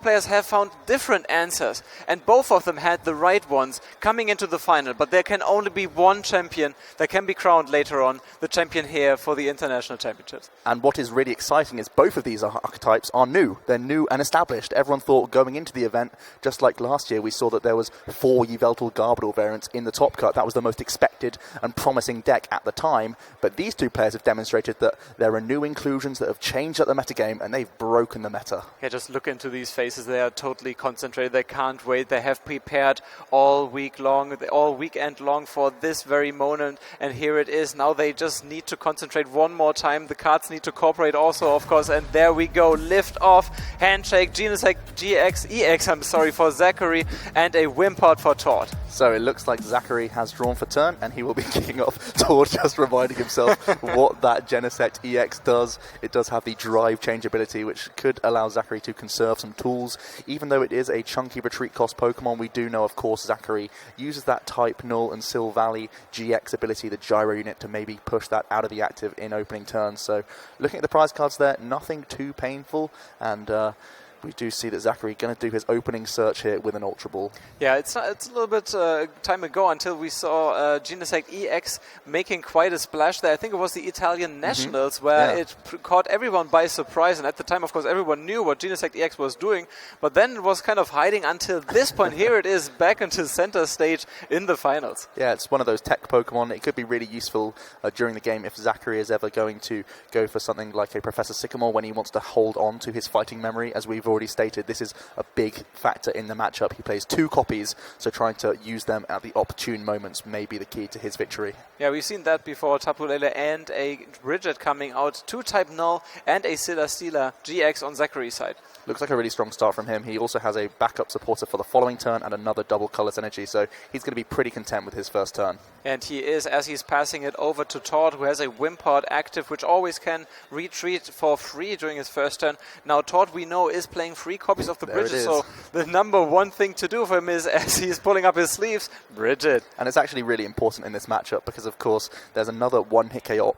players have found different answers, and both of them had the right ones coming into the final, but there can only be one champion that can be crowned later on, the champion here for the International Championships. And what is really exciting is both of these archetypes are new. They're new and established. Everyone thought going into the event, just like last year, we saw that there was 4 Yveltal Garbodor variants in the top cut. That was the most expected and promising deck at the time, but these two players have demonstrated that there are new inclusions that have changed at the metagame, and they've broken the meta. Yeah, just look into these faces. They are totally concentrated. They can't wait. They have prepared all weekend long for this very moment, and here it is. Now they just need to concentrate one more time. The cards need to cooperate also, of course, and there we go. Lift off, handshake, Genesect EX for Zakary, and a Wimpod for Tord. So it looks like Zakary has drawn for turn, and he will be kicking off. Tord just reminding himself what that Genesect EX does. It does have the drive change ability, which could allow Zakary to conserve some tools. Even though it is a chunky retreat cost Pokemon, we do know, of course, Zakary uses that Type Null and Sil Valley GX ability, the Gyro unit, to maybe push that out of the active in opening turns. So looking at the prize cards there, nothing too painful, and we do see that Zakary going to do his opening search here with an Ultra Ball. Yeah, it's a little bit time ago until we saw Genesect EX making quite a splash there. I think it was the Italian Nationals where it caught everyone by surprise, and at the time, of course, everyone knew what Genesect EX was doing, but then it was kind of hiding until this point. Here it is back into center stage in the finals. Yeah, it's one of those tech Pokemon. It could be really useful during the game if Zakary is ever going to go for something like a Professor Sycamore when he wants to hold on to his fighting memory. As we've already stated, this is a big factor in the matchup. He plays 2 copies, so trying to use them at the opportune moments may be the key to his victory. Yeah, we've seen that before. Tapu Lele and a Bridget coming out, 2 Type Null and a Celesteela GX on Zakary's side. Looks like a really strong start from him. He also has a backup supporter for the following turn and another double Colorless Energy, so he's going to be pretty content with his first turn. And he is, as he's passing it over to Tord, who has a Wimpod active, which always can retreat for free during his first turn. Now Tord, we know, is playing 3 copies of the Bridget, so the number one thing to do for him is, as he's pulling up his sleeves, Bridget. And it's actually really important in this matchup because, of course, there's another 1-hit KO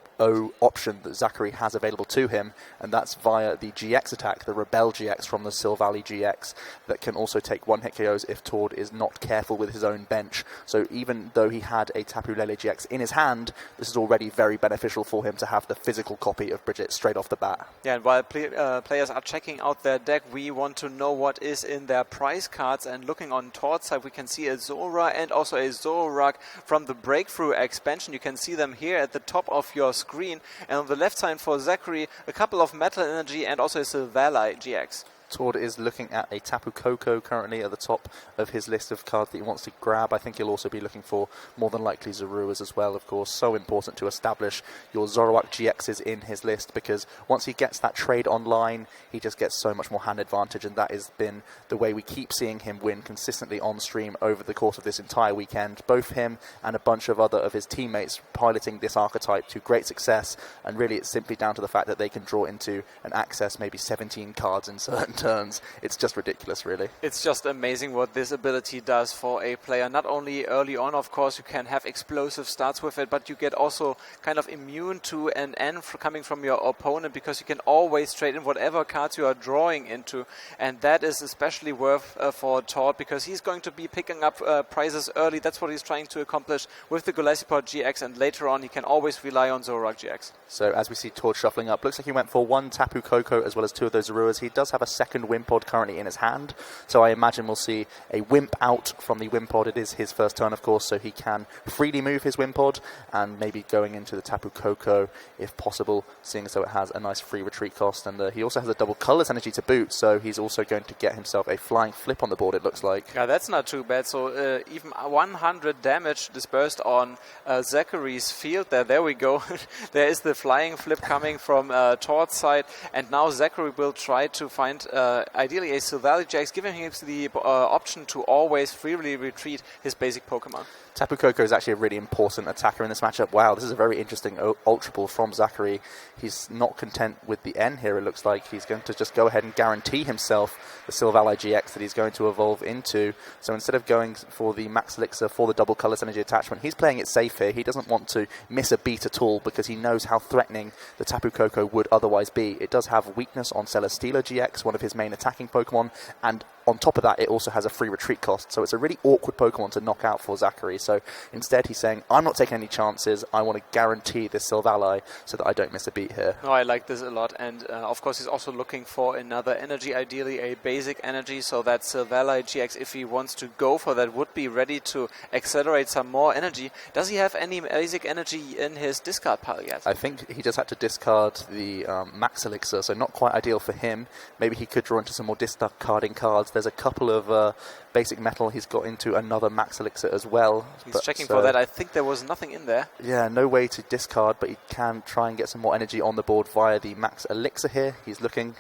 option that Zakary has available to him, and that's via the GX attack, the Rebel GX from the Sil Valley GX, that can also take 1-hit KOs if Tord is not careful with his own bench. So even though he had a Tapu Lele GX in his hand, this is already very beneficial for him to have the physical copy of Bridget straight off the bat. Yeah, and while players are checking out their deck, we want to know what is in their prize cards, and looking on Tord's side, we can see a Zora and also a Zoroark from the Breakthrough expansion. You can see them here at the top of your screen, and on the left side for Zakary, a couple of Metal Energy and also a Silvally GX. Tord is looking at a Tapu Koko currently at the top of his list of cards that he wants to grab. I think he'll also be looking for, more than likely, Zoruas as well, of course. So important to establish your Zoroark GXs in his list, because once he gets that trade online, he just gets so much more hand advantage, and that has been the way we keep seeing him win consistently on stream over the course of this entire weekend. Both him and a bunch of other of his teammates piloting this archetype to great success, and really it's simply down to the fact that they can draw into and access maybe 17 cards in certain turns. It's just ridiculous, really. It's just amazing what this ability does for a player. Not only early on, of course, you can have explosive starts with it, but you get also kind of immune to an N coming from your opponent, because you can always trade in whatever cards you are drawing into, and that is especially worth for Tord, because he's going to be picking up prizes early. That's what he's trying to accomplish with the Golisopod GX, and later on he can always rely on Zoroark GX. So as we see Tord shuffling up, looks like he went for 1 Tapu Koko as well as 2 of those Zoruas. He does have a second Wimpod currently in his hand, so I imagine we'll see a Wimp out from the Wimpod. It is his first turn, of course, so he can freely move his Wimpod, and maybe going into the Tapu Koko if possible, seeing as though it has a nice free retreat cost, and he also has a double Colorless Energy to boot, so he's also going to get himself a Flying Flip on the board, it looks like. Yeah, that's not too bad. So even 100 damage dispersed on Zakary's field there. There we go. There is the Flying Flip coming from Tord's side, and now Zakary will try to find ideally a Silvally GX, giving him the option to always freely retreat his basic Pokemon. Tapu Koko is actually a really important attacker in this matchup. Wow, this is a very interesting Ultra Ball from Zakary. He's not content with the N here, it looks like. He's going to just go ahead and guarantee himself the Silvally GX that he's going to evolve into. So instead of going for the Max Elixir for the double Colorless Energy attachment, he's playing it safe here. He doesn't want to miss a beat at all, because he knows how threatening the Tapu Koko would otherwise be. It does have weakness on Celesteela GX, one of of his main attacking Pokemon, and on top of that, it also has a free retreat cost. So it's a really awkward Pokemon to knock out for Zakary. So instead, he's saying, I'm not taking any chances. I want to guarantee this Silvally so that I don't miss a beat here. No, I like this a lot. And of course, he's also looking for another energy, ideally a basic energy, so that Silvally GX, if he wants to go for that, would be ready to accelerate some more energy. Does he have any basic energy in his discard pile yet? I think he just had to discard the Max Elixir, so not quite ideal for him. Maybe he could draw into some more discarding cards. There's a couple of basic metal. He's got into another Max Elixir as well. He's checking for that. I think there was nothing in there. Yeah, no way to discard, but he can try and get some more energy on the board via the Max Elixir here. He's looking,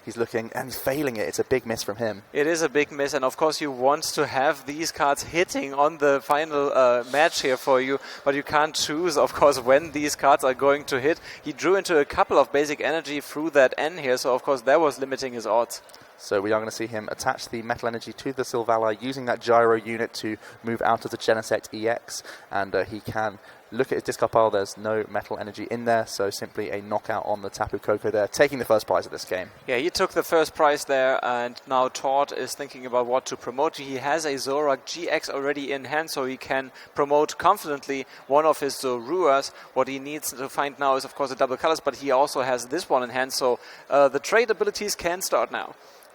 and he's failing it. It's a big miss from him. It is a big miss, and of course you want to have these cards hitting on the final match here for you, but you can't choose, of course, when these cards are going to hit. He drew into a couple of basic energy through that N here, so of course that was limiting his odds. So we are going to see him attach the metal energy to the Silvally using that gyro unit to move out of the Genesect EX, and he can look at his discard pile. There's no metal energy in there, so simply a knockout on the Tapu Koko there, taking the first prize of this game. Yeah, he took the first prize there, and now Todd is thinking about what to promote. He has a Zoroark GX already in hand, so he can promote confidently one of his Zoruas. What he needs to find now is, of course, the double colors, but he also has this one in hand, so the trade abilities can start now.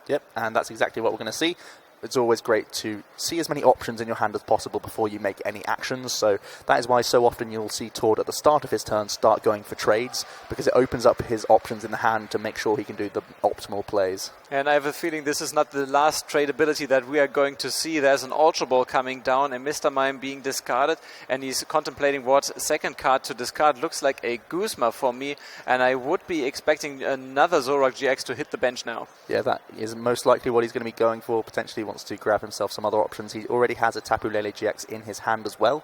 Yep, and that's exactly what we're going to see. It's always great to see as many options in your hand as possible before you make any actions, so that is why so often you'll see Tord at the start of his turn start going for trades, because it opens up his options in the hand to make sure he can do the optimal plays. And I have a feeling this is not the last trade ability that we are going to see. There's an Ultra Ball coming down, and Mr. Mime being discarded, and he's contemplating what second card to discard. Looks like a Guzma for me, and I would be expecting another Zoroark GX to hit the bench now. Yeah, that is most likely what he's going to be going for. Potentially wants to grab himself some other options. He already has a Tapu Lele GX in his hand as well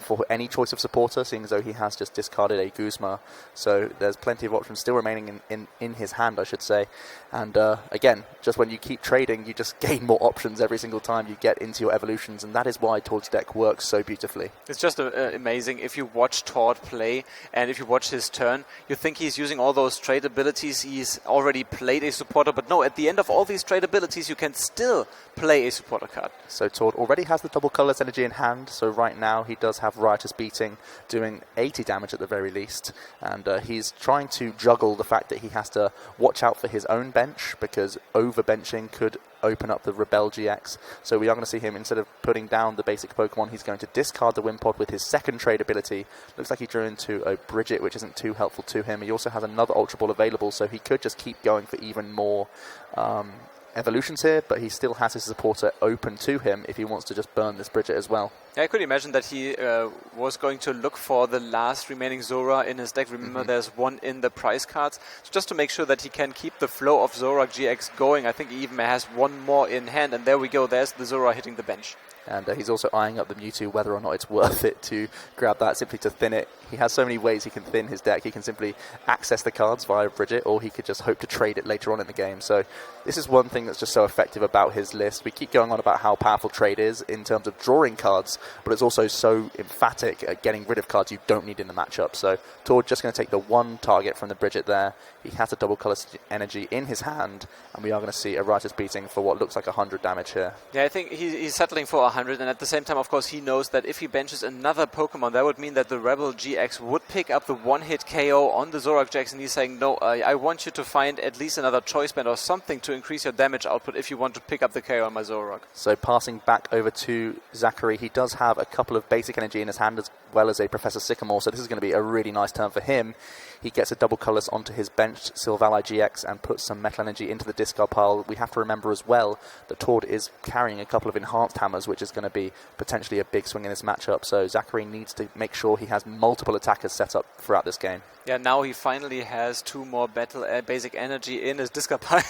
for any choice of supporter, seeing as though he has just discarded a Guzma. So there's plenty of options still remaining in his hand, I should say. And again, just when you keep trading, you just gain more options every single time you get into your evolutions, and that is why Tord's deck works so beautifully. It's just amazing. If you watch Tord play, and if you watch his turn, you think he's using all those trade abilities. He's already played a supporter, but no, at the end of all these trade abilities, you can still play a supporter card. So Tord already has the double colorless energy in hand, so right now he does have Riotous Beating doing 80 damage at the very least, and he's trying to juggle the fact that he has to watch out for his own bench, because overbenching could open up the Rebel GX. So we are going to see him, instead of putting down the basic Pokemon, he's going to discard the Wimpod with his second trade ability. Looks like he drew into a Bridget, which isn't too helpful to him. He also has another Ultra Ball available, so he could just keep going for even more evolutions here, but he still has his supporter open to him if he wants to just burn this Bridget as well. I could imagine that he was going to look for the last remaining Zora in his deck. Remember, there's one in the prize cards. So just to make sure that he can keep the flow of Zoroark GX going, I think he even has one more in hand. And there we go. There's the Zora hitting the bench. And he's also eyeing up the Mewtwo, whether or not it's worth it to grab that simply to thin it. He has so many ways he can thin his deck. He can simply access the cards via Bridget, or he could just hope to trade it later on in the game. So this is one thing that's just so effective about his list. We keep going on about how powerful trade is in terms of drawing cards, but it's also so emphatic at getting rid of cards you don't need in the matchup. So Tord just going to take the one target from the Bridget there. He has a double color energy in his hand, and we are going to see a Riotous Beating for what looks like 100 damage here. Yeah, I think he's settling for 100, and at the same time, of course, he knows that if he benches another Pokemon, that would mean that the Rebel GX would pick up the one-hit KO on the Zoroark GX, and he's saying, no, I want you to find at least another choice band or something to increase your damage output if you want to pick up the KO on my Zoroark. So passing back over to Zakary, he does have a couple of basic energy in his hand as well as a Professor Sycamore, so this is going to be a really nice turn for him. He gets a double colorless onto his benched Silvally GX and puts some metal energy into the discard pile. We have to remember as well that Tord is carrying a couple of enhanced hammers, which is going to be potentially a big swing in this matchup, so Zakary needs to make sure he has multiple attackers set up throughout this game. Yeah, now he finally has two more basic energy in his discard pile,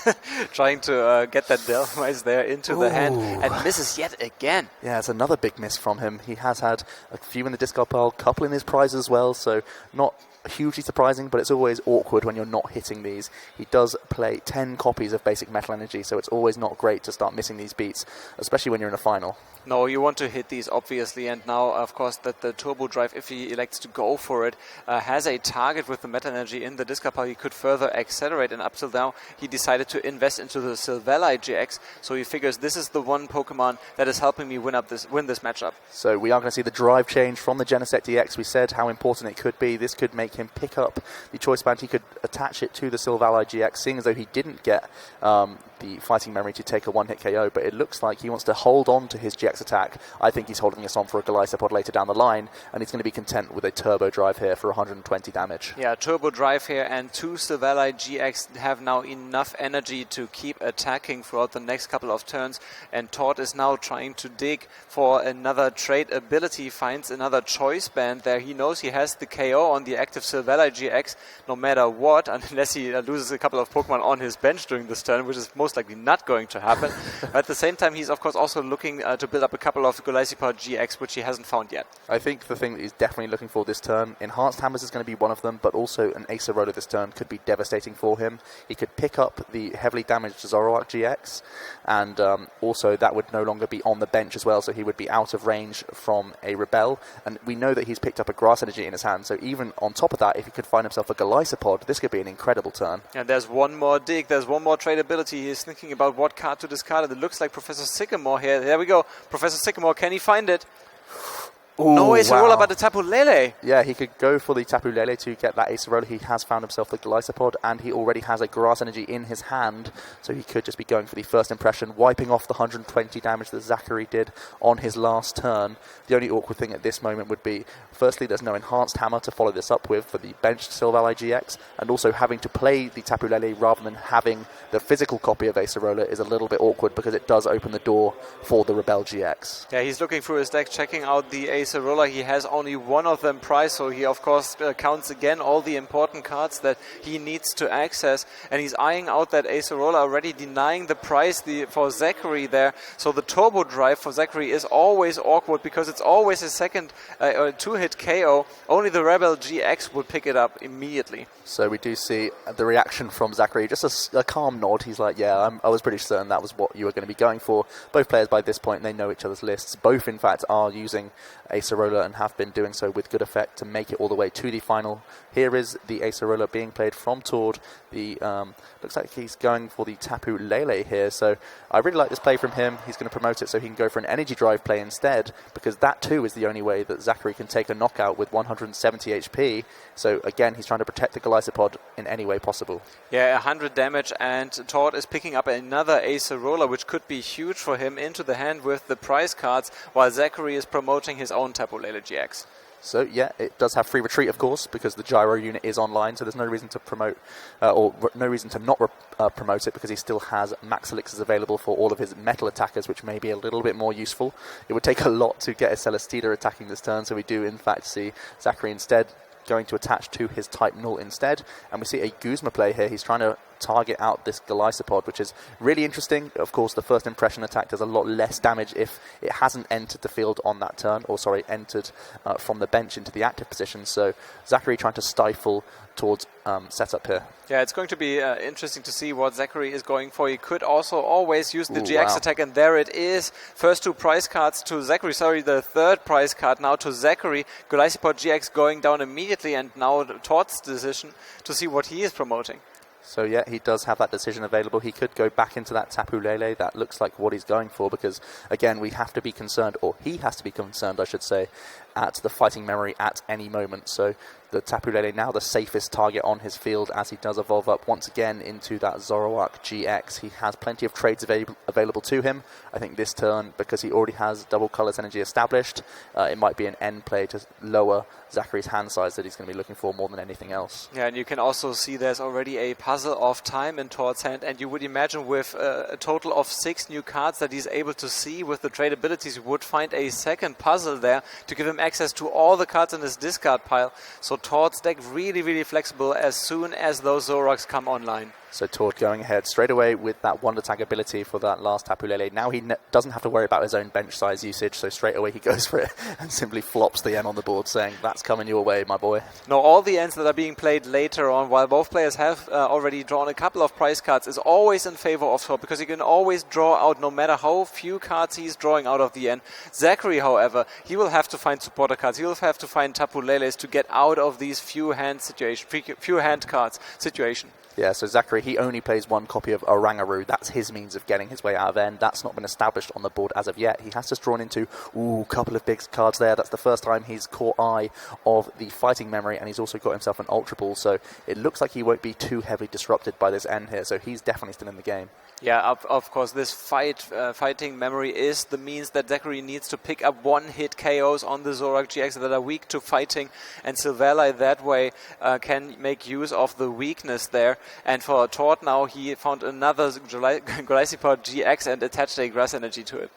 trying to get that Delphice there into the hand, and misses yet again. Yeah, it's another big miss from him. He has had a few in the discard pile, a couple in his prize as well, so not hugely surprising, but it's always awkward when you're not hitting these. He does play 10 copies of basic metal energy, so it's always not great to start missing these beats, especially when you're in a final. No, you want to hit these, obviously, and now, of course, that the Turbo Drive, if he elects to go for it, has a target with the metal energy in the discard pile. He could further accelerate, and up till now, he decided to invest into the Silvally GX, so he figures this is the one Pokemon that is helping me win this matchup. So we are going to see the drive change from the Genesect EX. We said how important it could be. This could make him pick up the Choice Band. He could attach it to the Silvally GX, seeing as though he didn't get the fighting memory to take a one-hit KO, but it looks like he wants to hold on to his GX attack. I think he's holding this on for a Golisopod later down the line, and he's going to be content with a Turbo Drive here for 120 damage. Yeah, Turbo Drive here, and 2 Silvally GX have now enough energy to keep attacking throughout the next couple of turns, and Tord is now trying to dig for another trait ability, finds another Choice Band there. He knows he has the KO on the active Silvally GX no matter what, unless he loses a couple of Pokemon on his bench during this turn, which is most likely not going to happen. But at the same time, he's of course also looking to build up a couple of Golisopod GX, which he hasn't found yet. I think the thing that he's definitely looking for this turn, Enhanced Hammers is going to be one of them, but also an Acerola this turn could be devastating for him. He could pick up the heavily damaged Zoroark GX, and also that would no longer be on the bench as well, so he would be out of range from a Rebel, and we know that he's picked up a Grass Energy in his hand, so even on top of that, if he could find himself a Golisopod, this could be an incredible turn. And there's one more dig, there's one more trade ability. He's thinking about what card to discard, and it looks like Professor Sycamore here. There we go. Professor Sycamore, can he find it? Ooh, no Acerola, wow. but the Tapu Lele. Yeah, he could go for the Tapu Lele to get that Acerola. He has found himself the Golisopod, and he already has a Grass Energy in his hand, so he could just be going for the first impression, wiping off the 120 damage that Zakary did on his last turn. The only awkward thing at this moment would be, firstly, there's no Enhanced Hammer to follow this up with for the benched Silvally GX, and also having to play the Tapu Lele rather than having the physical copy of Acerola is a little bit awkward because it does open the door for the Rebel GX. Yeah, he's looking through his deck, checking out the Acerola. He has only one of them prized, so he of course counts again all the important cards that he needs to access, and he's eyeing out that Acerola, already denying the prize for Zakary there. So the Turbo Drive for Zakary is always awkward because it's always a second or 2-hit KO. Only the Rebel GX will pick it up immediately. So we do see the reaction from Zakary, just a calm nod. He's like, yeah, I was pretty certain that was what you were going to be going for. Both players by this point, they know each other's lists. Both, in fact, are using Acerola and have been doing so with good effect to make it all the way to the final. Here is the Acerola being played from Tord. Looks like he's going for the Tapu Lele here, so I really like this play from him. He's going to promote it so he can go for an Energy Drive play instead, because that too is the only way that Zakary can take a knockout with 170 HP. So again, he's trying to protect the Golisopod in any way possible. Yeah, 100 damage, and Tord is picking up another Acerola, which could be huge for him, into the hand with the prize cards, while Zakary is promoting his own Tapu Lele GX. So yeah, it does have free retreat, of course, because the gyro unit is online, so there's no reason to promote, no reason to not promote it, because he still has max elixirs available for all of his metal attackers, which may be a little bit more useful. It would take a lot to get a Celesteela attacking this turn, so we do in fact see Zakary instead going to attach to his Type Null instead, and we see a Guzma play here. He's trying to target out this Golisopod, which is really interesting. Of course, the first impression attack does a lot less damage if it hasn't entered the field on that turn, or sorry, entered from the bench into the active position. So Zakary trying to stifle towards setup here. Yeah, it's going to be interesting to see what Zakary is going for. He could also always use the GX attack, and there it is. First 2 prize cards to Zakary, sorry, the third prize card now to Zakary. Golisopod GX going down immediately, and now Tord's decision to see what he is promoting. So yeah, he does have that decision available. He could go back into that Tapu Lele. That looks like what he's going for, because again, we have to be concerned, or he has to be concerned, I should say, at the fighting memory at any moment. So the Tapu Lele now the safest target on his field as he does evolve up once again into that Zoroark GX. He has plenty of trades available to him. I think this turn, because he already has double colours energy established, it might be an end play to lower Zakary's hand size that he's going to be looking for more than anything else. Yeah, and you can also see there's already a puzzle of time in Tord's hand, and you would imagine with a total of 6 new cards that he's able to see with the trade abilities, you would find a second puzzle there to give him access to all the cards in his discard pile. So Tord's deck really, really flexible as soon as those Zoroarks come online. So Tord going ahead straight away with that Wonder Tag ability for that last Tapu Lele. Now he doesn't have to worry about his own bench size usage, so straight away he goes for it and simply flops the N on the board, saying, that's coming your way, my boy. Now, all the ends that are being played later on, while both players have already drawn a couple of prize cards, is always in favor of Tord, because he can always draw out no matter how few cards he's drawing out of the end. Zakary, however, he will have to find supporter cards. He will have to find Tapu Leles to get out of these few hand cards situation. Yeah, so Zakary, he only plays one copy of Orangaroo. That's his means of getting his way out of end. That's not been established on the board as of yet. He has just drawn into, a couple of big cards there. That's the first time he's caught eye of the fighting memory, and he's also got himself an Ultra Ball. So it looks like he won't be too heavily disrupted by this end here. So he's definitely still in the game. Yeah, of course, this fighting memory is the means that Zakary needs to pick up one-hit KOs on the Zoroark GX that are weak to fighting, and Silvally that way can make use of the weakness there. And for Tord now, he found another Golisopod GX and attached a Grass Energy to it.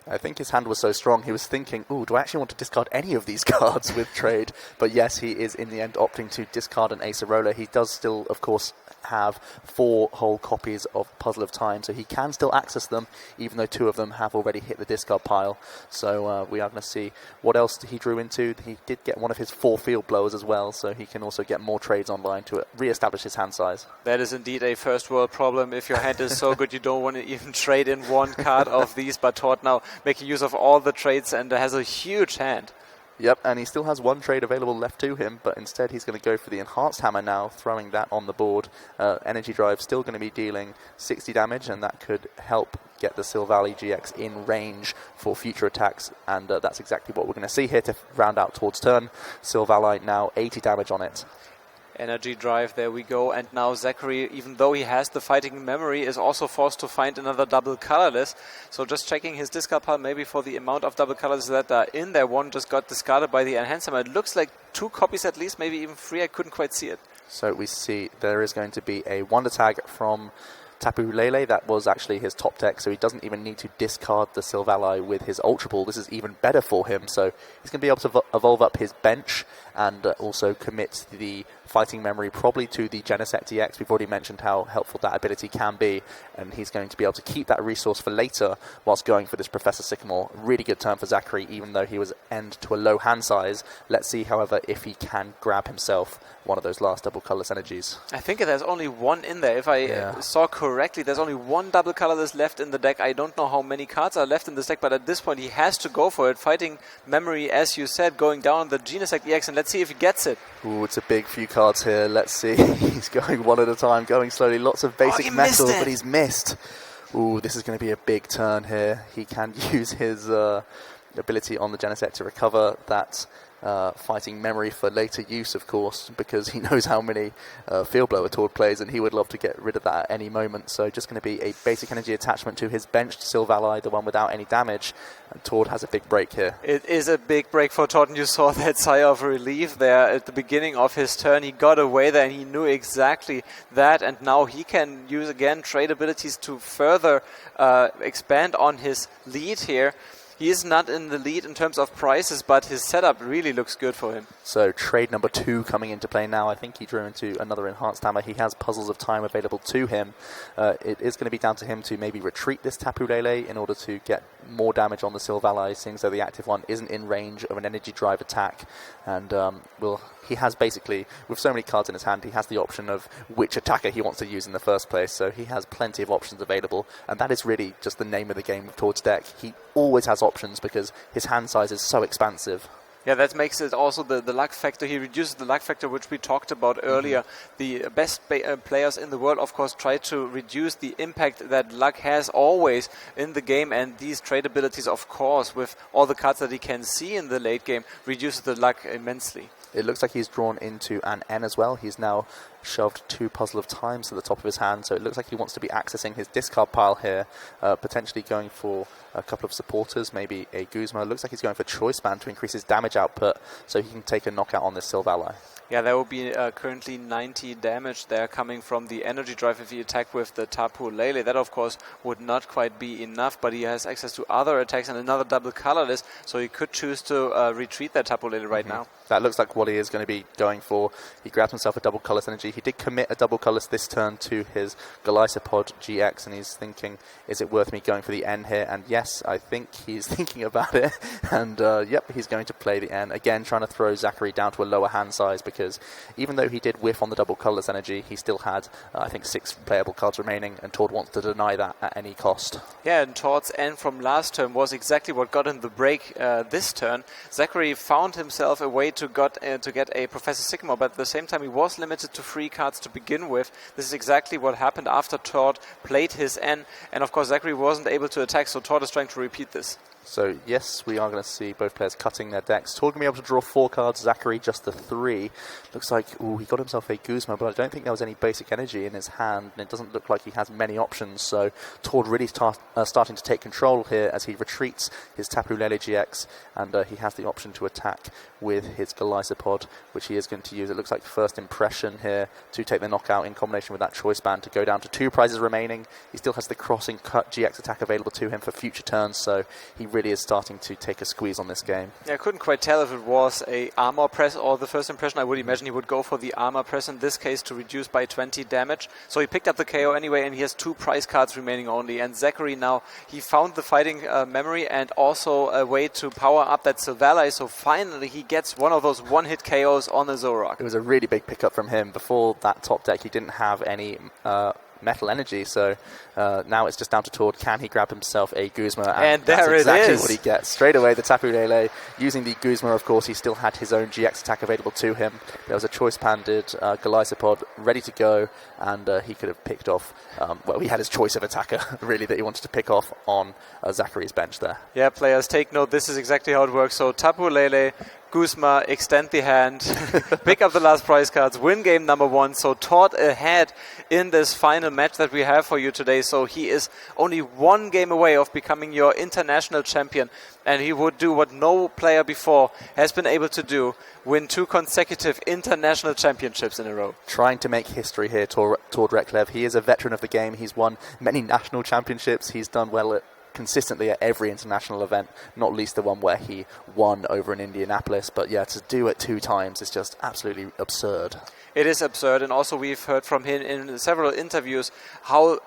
I think his hand was so strong, he was thinking, do I actually want to discard any of these cards with trade? But yes, he is in the end opting to discard an Acerola. He does still, of course, have 4 whole copies of Puzzle of Time, so he can still access them, even though 2 of them have already hit the discard pile. So we are going to see what else he drew into. He did get one of his 4 field blowers as well, so he can also get more trades online to re-establish his hand size. That is indeed a first world problem. If your hand is so good, you don't want to even trade in one card of these, but Tord now making use of all the trades and has a huge hand. Yep, and he still has 1 trade available left to him, but instead he's going to go for the Enhanced Hammer now, throwing that on the board. Energy Drive still going to be dealing 60 damage, and that could help get the Silvally GX in range for future attacks, and that's exactly what we're going to see here to round out Tord's turn. Silvally now 80 damage on it. Energy Drive, there we go. And now Zakary, even though he has the fighting memory, is also forced to find another double colorless. So just checking his discard pile, maybe for the amount of double colorless that are in there. One just got discarded by the Enhancer. It looks like 2 copies at least, maybe even 3. I couldn't quite see it. So we see there is going to be a Wonder Tag from Tapu Lele. That was actually his top deck, so he doesn't even need to discard the Silvally with his Ultra Ball. This is even better for him, so he's going to be able to evolve up his bench and also commit the fighting memory probably to the Genesect DX. We've already mentioned how helpful that ability can be, and he's going to be able to keep that resource for later whilst going for this Professor Sycamore. Really good turn for Zakary, even though he was end to a low hand size. Let's see, however, if he can grab himself one of those last double colorless energies. I think there's only 1 in there. If I saw correctly, there's only 1 double colorless left in the deck. I don't know how many cards are left in this deck, but at this point he has to go for it. Fighting memory, as you said, going down the Genesect EX, and let's see if he gets it. Ooh, it's a big few cards here. Let's see. He's going one at a time, going slowly. Lots of basic metal, but he's missed. Ooh, this is going to be a big turn here. He can use his ability on the Genesect to recover that fighting memory for later use, of course, because he knows how many Field Blower Tord plays, and he would love to get rid of that at any moment. So just going to be a basic energy attachment to his benched Silvally, the one without any damage, and Tord has a big break here. It is a big break for Tord, and you saw that sigh of relief there at the beginning of his turn. He got away there, and he knew exactly that, and now he can use again trade abilities to further expand on his lead here. He is not in the lead in terms of prices, but his setup really looks good for him. So trade number 2 coming into play now. I think he drew into another Enhanced Hammer. He has Puzzles of Time available to him. It is going to be down to him to maybe retreat this Tapu Lele in order to get more damage on the Silvally, seeing so the active one isn't in range of an Energy Drive attack. And he has basically, with so many cards in his hand, he has the option of which attacker he wants to use in the first place. So he has plenty of options available, and that is really just the name of the game with Tord's deck. He always has options because his hand size is so expansive. Yeah, that makes it also the luck factor. He reduces the luck factor, which we talked about earlier. The best players in the world, of course, try to reduce the impact that luck has always in the game. And these trade abilities, of course, with all the cards that he can see in the late game, reduces the luck immensely. It looks like he's drawn into an N as well. He's now shoved 2 Puzzle of Times to the top of his hand, so it looks like he wants to be accessing his discard pile here, potentially going for a couple of supporters, maybe a Guzma. It looks like he's going for Choice Band to increase his damage output so he can take a knockout on this Silvally. Yeah, there will be currently 90 damage there coming from the Energy Drive if he attacked with the Tapu Lele. That, of course, would not quite be enough, but he has access to other attacks and another double colorless, so he could choose to retreat that Tapu Lele right now. That looks like what he is going to be going for. He grabs himself a double colorless energy. energy. He did commit a double colours this turn to his Golisopod GX, and he's thinking, is it worth me going for the N here? And yes, I think he's thinking about it. And yep, he's going to play the N. Again, trying to throw Zakary down to a lower hand size, because even though he did whiff on the double colours energy, he still had, I think, 6 playable cards remaining, and Tord wants to deny that at any cost. Yeah, and Tord's N from last turn was exactly what got him the break this turn. Zakary found himself a way to get a Professor Sycamore, but at the same time he was limited to 3 cards to begin with. This is exactly what happened after Tord played his N, and of course Zakary wasn't able to attack, so Tord is trying to repeat this. So yes, we are going to see both players cutting their decks. Tord going to be able to draw 4 cards, Zakary just the 3. Looks like, ooh, he got himself a Guzma, but I don't think there was any basic energy in his hand, and it doesn't look like he has many options. So Tord really starting to take control here as he retreats his Tapu Lele GX, and he has the option to attack with his Golisopod, which he is going to use. It looks like first impression here to take the knockout in combination with that choice band to go down to 2 prizes remaining. He still has the crossing cut GX attack available to him for future turns, so he really is starting to take a squeeze on this game. Yeah, I couldn't quite tell if it was a armor press or the first impression. I would imagine he would go for the armor press in this case to reduce by 20 damage. So he picked up the KO anyway, and he has 2 prize cards remaining only. And Zakary now, he found the fighting memory and also a way to power up that Silvally, so finally he gets one of those one-hit KOs on the Zoroark. It was a really big pickup from him. Before that top deck, he didn't have any metal energy, so now it's just down to Tord. Can he grab himself a Guzma? And there that's exactly it is. What he gets. Straight away, the Tapu Lele. Using the Guzma, of course, he still had his own GX attack available to him. There was a choice-banded Golisopod ready to go, and he could have picked off, well, he had his choice of attacker, really, that he wanted to pick off on Zakary's bench there. Yeah, players, take note. This is exactly how it works. So Tapu Lele, Guzma, extend the hand, pick up the last prize cards, win game number 1. So Tord ahead in this final match that we have for you today. So he is only 1 game away of becoming your international champion. And he would do what no player before has been able to do, win 2 consecutive international championships in a row. Trying to make history here, Tord Reklev. He is a veteran of the game. He's won many national championships. He's done well consistently at every international event, not least the one where he won over in Indianapolis. But yeah, to do it 2 times is just absolutely absurd. It is absurd, and also we've heard from him in several interviews how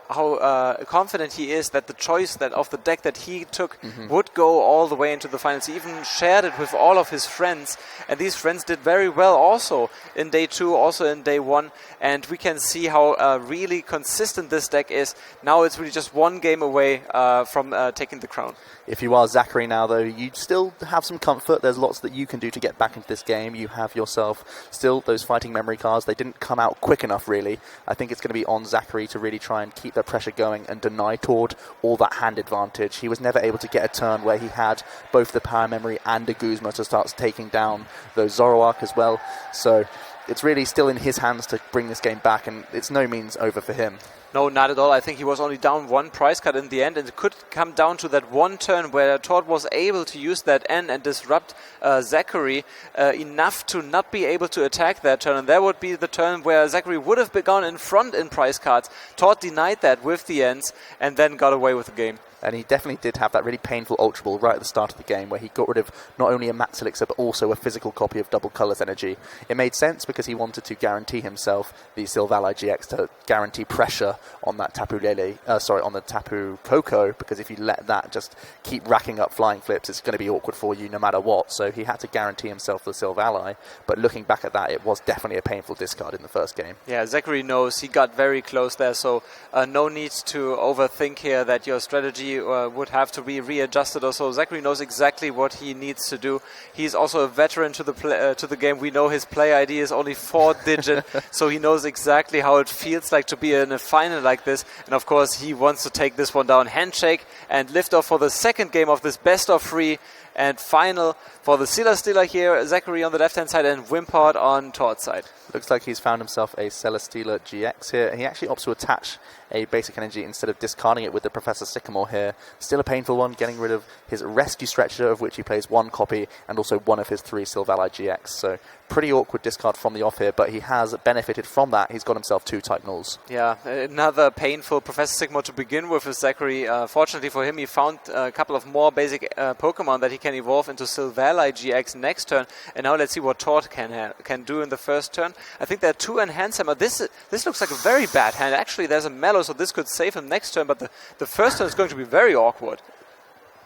confident he is that the choice of the deck that he took would go all the way into the finals. He even shared it with all of his friends, and these friends did very well also in day 2, also in day 1, and we can see how really consistent this deck is. Now it's really just 1 game away from taking the crown. If you are Zakary now, though, you still have some comfort. There's lots that you can do to get back into this game. You have yourself still those fighting memory cards. They didn't come out quick enough, really. I think it's going to be on Zakary to really try and keep the pressure going and deny Tord all that hand advantage. He was never able to get a turn where he had both the power memory and a Guzma to start taking down those Zoroark as well. So it's really still in his hands to bring this game back, and it's no means over for him. No, not at all. I think he was only down 1 prize card in the end, and it could come down to that 1 turn where Tord was able to use that N and disrupt Zakary enough to not be able to attack that turn, and that would be the turn where Zakary would have gone in front in prize cards. Tord denied that with the Ns and then got away with the game. And he definitely did have that really painful Ultra Ball right at the start of the game where he got rid of not only a Max Elixir but also a physical copy of Double Colours energy. It made sense because he wanted to guarantee himself the Silvally GX to guarantee pressure on that Tapu Lele, on the Tapu Koko, because if you let that just keep racking up flying flips, it's going to be awkward for you no matter what. So he had to guarantee himself the Silvally, but looking back at that, it was definitely a painful discard in the first game. Yeah, Zakary knows he got very close there, so no need to overthink here that your strategy would have to be readjusted or so. Zakary knows exactly what he needs to do. He's also a veteran to the game. We know his play ID is only 4-digit, so he knows exactly how it feels like to be in a final like this. And of course, he wants to take this one down. Handshake and lift off for the second game of this best of 3 and final for the Celesteela here. Zakary on the left-hand side and Wimpod on Tord's side. Looks like he's found himself a Celesteela GX here, and he actually opts to attach a basic energy instead of discarding it with the Professor Sycamore here. Still a painful one, getting rid of his Rescue Stretcher, of which he plays 1 copy, and also 1 of his 3 Silvally GX. So pretty awkward discard from the off here, but he has benefited from that. He's got himself 2 Type Nulls. Yeah, another painful Professor Sycamore to begin with Zakary. Fortunately for him, he found a couple of more basic Pokemon that he can evolve into Silvally GX next turn. And now let's see what Tord can do in the first turn. I think there are 2 Enhance Hammer. This looks like a very bad hand. Actually, there's a Mallow, so this could save him next turn, but the first turn is going to be very awkward.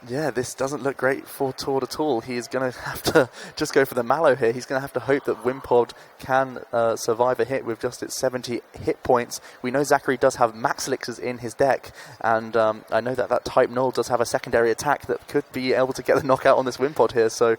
Yeah, this doesn't look great for Tord at all. He is going to have to just go for the Mallow here. He's going to have to hope that Wimpod can survive a hit with just its 70 hit points. We know Zakary does have Max Elixirs in his deck, and I know that Type Null does have a secondary attack that could be able to get the knockout on this Wimpod here, so...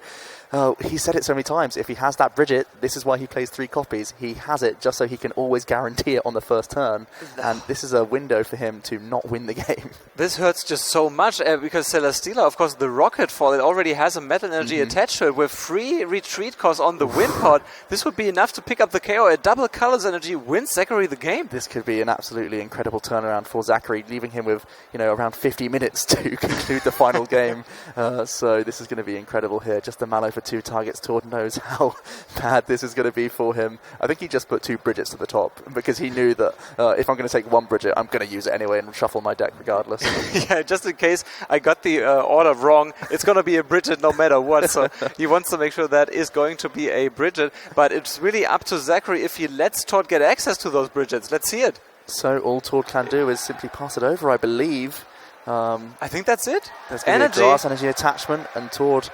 he said it so many times, if he has that Bridget, this is why he plays 3 copies. He has it just so he can always guarantee it on the first turn. And this is a window for him to not win the game. This hurts just so much because Celesteela, of course, the Rocket Fall, it already has a Metal Energy attached to it with free retreat cost on the Wimpod. This would be enough to pick up the KO. A double Colors Energy wins Zakary the game. This could be an absolutely incredible turnaround for Zakary, leaving him with around 50 minutes to conclude the final game. So this is going to be incredible here. Just the Mallow for 2 targets. Tord knows how bad this is going to be for him. I think he just put 2 Bridgets to the top because he knew that if I'm going to take 1 Bridget, I'm going to use it anyway and shuffle my deck regardless. Yeah, just in case I got the order wrong, it's going to be a Bridget no matter what. So he wants to make sure that is going to be a Bridget. But it's really up to Zakary if he lets Tord get access to those Bridgets. Let's see it. So all Tord can do is simply pass it over, I believe. I think that's it. There's going to be a Grass Energy attachment, and Tord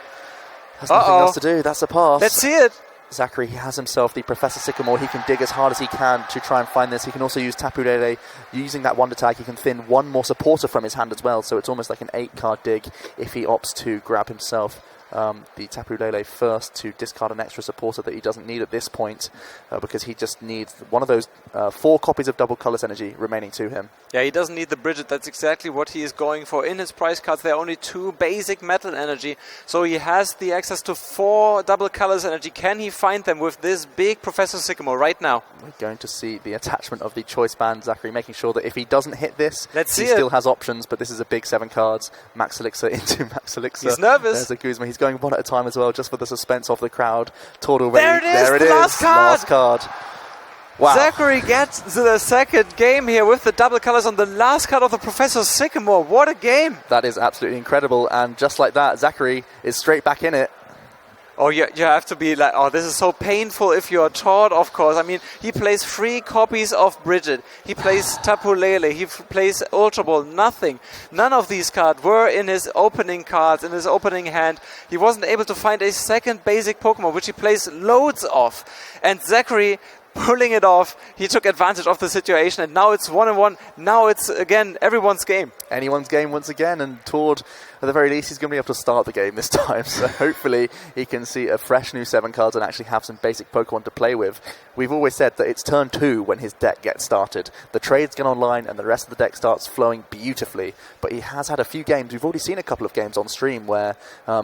has nothing else to do. That's a pass. Let's see it. Zakary, he has himself the Professor Sycamore. He can dig as hard as he can to try and find this. He can also use Tapu Lele. Using that Wonder Tag, he can thin 1 more supporter from his hand as well. So it's almost like an 8-card dig if he opts to grab himself the Tapu Lele first to discard an extra supporter that he doesn't need at this point because he just needs one of those 4 copies of Double Colors Energy remaining to him. Yeah, he doesn't need the Bridget. That's exactly what he is going for. In his prize cards, there are only 2 basic Metal Energy, so he has the access to 4 Double Colors Energy. Can he find them with this big Professor Sycamore right now? We're going to see the attachment of the Choice Band, Zakary, making sure that if he doesn't hit this, he still has options, but this is a big 7 cards. Max Elixir into Max Elixir. He's nervous. There's a Guzma. He's going 1 at a time as well, just for the suspense of the crowd. Tord already. There it is. Last card. Wow. Zakary gets the second game here with the double colors on the last card of the Professor Sycamore. What a game. That is absolutely incredible. And just like that, Zakary is straight back in it. Oh, you have to be like, oh, this is so painful if you're Tord, of course. I mean, he plays 3 copies of Bridget. He plays Tapu Lele. He plays Ultra Ball. Nothing. None of these cards were in his opening cards, in his opening hand. He wasn't able to find a second basic Pokemon, which he plays loads of. And Zakary, pulling it off, he took advantage of the situation, and now it's 1-1. Now it's, again, everyone's game. Anyone's game once again, and Tord, at the very least, he's going to be able to start the game this time. So hopefully he can see a fresh new 7 cards and actually have some basic Pokemon to play with. We've always said that it's turn 2 when his deck gets started. The trades get online and the rest of the deck starts flowing beautifully. But he has had a few games, we've already seen a couple of games on stream where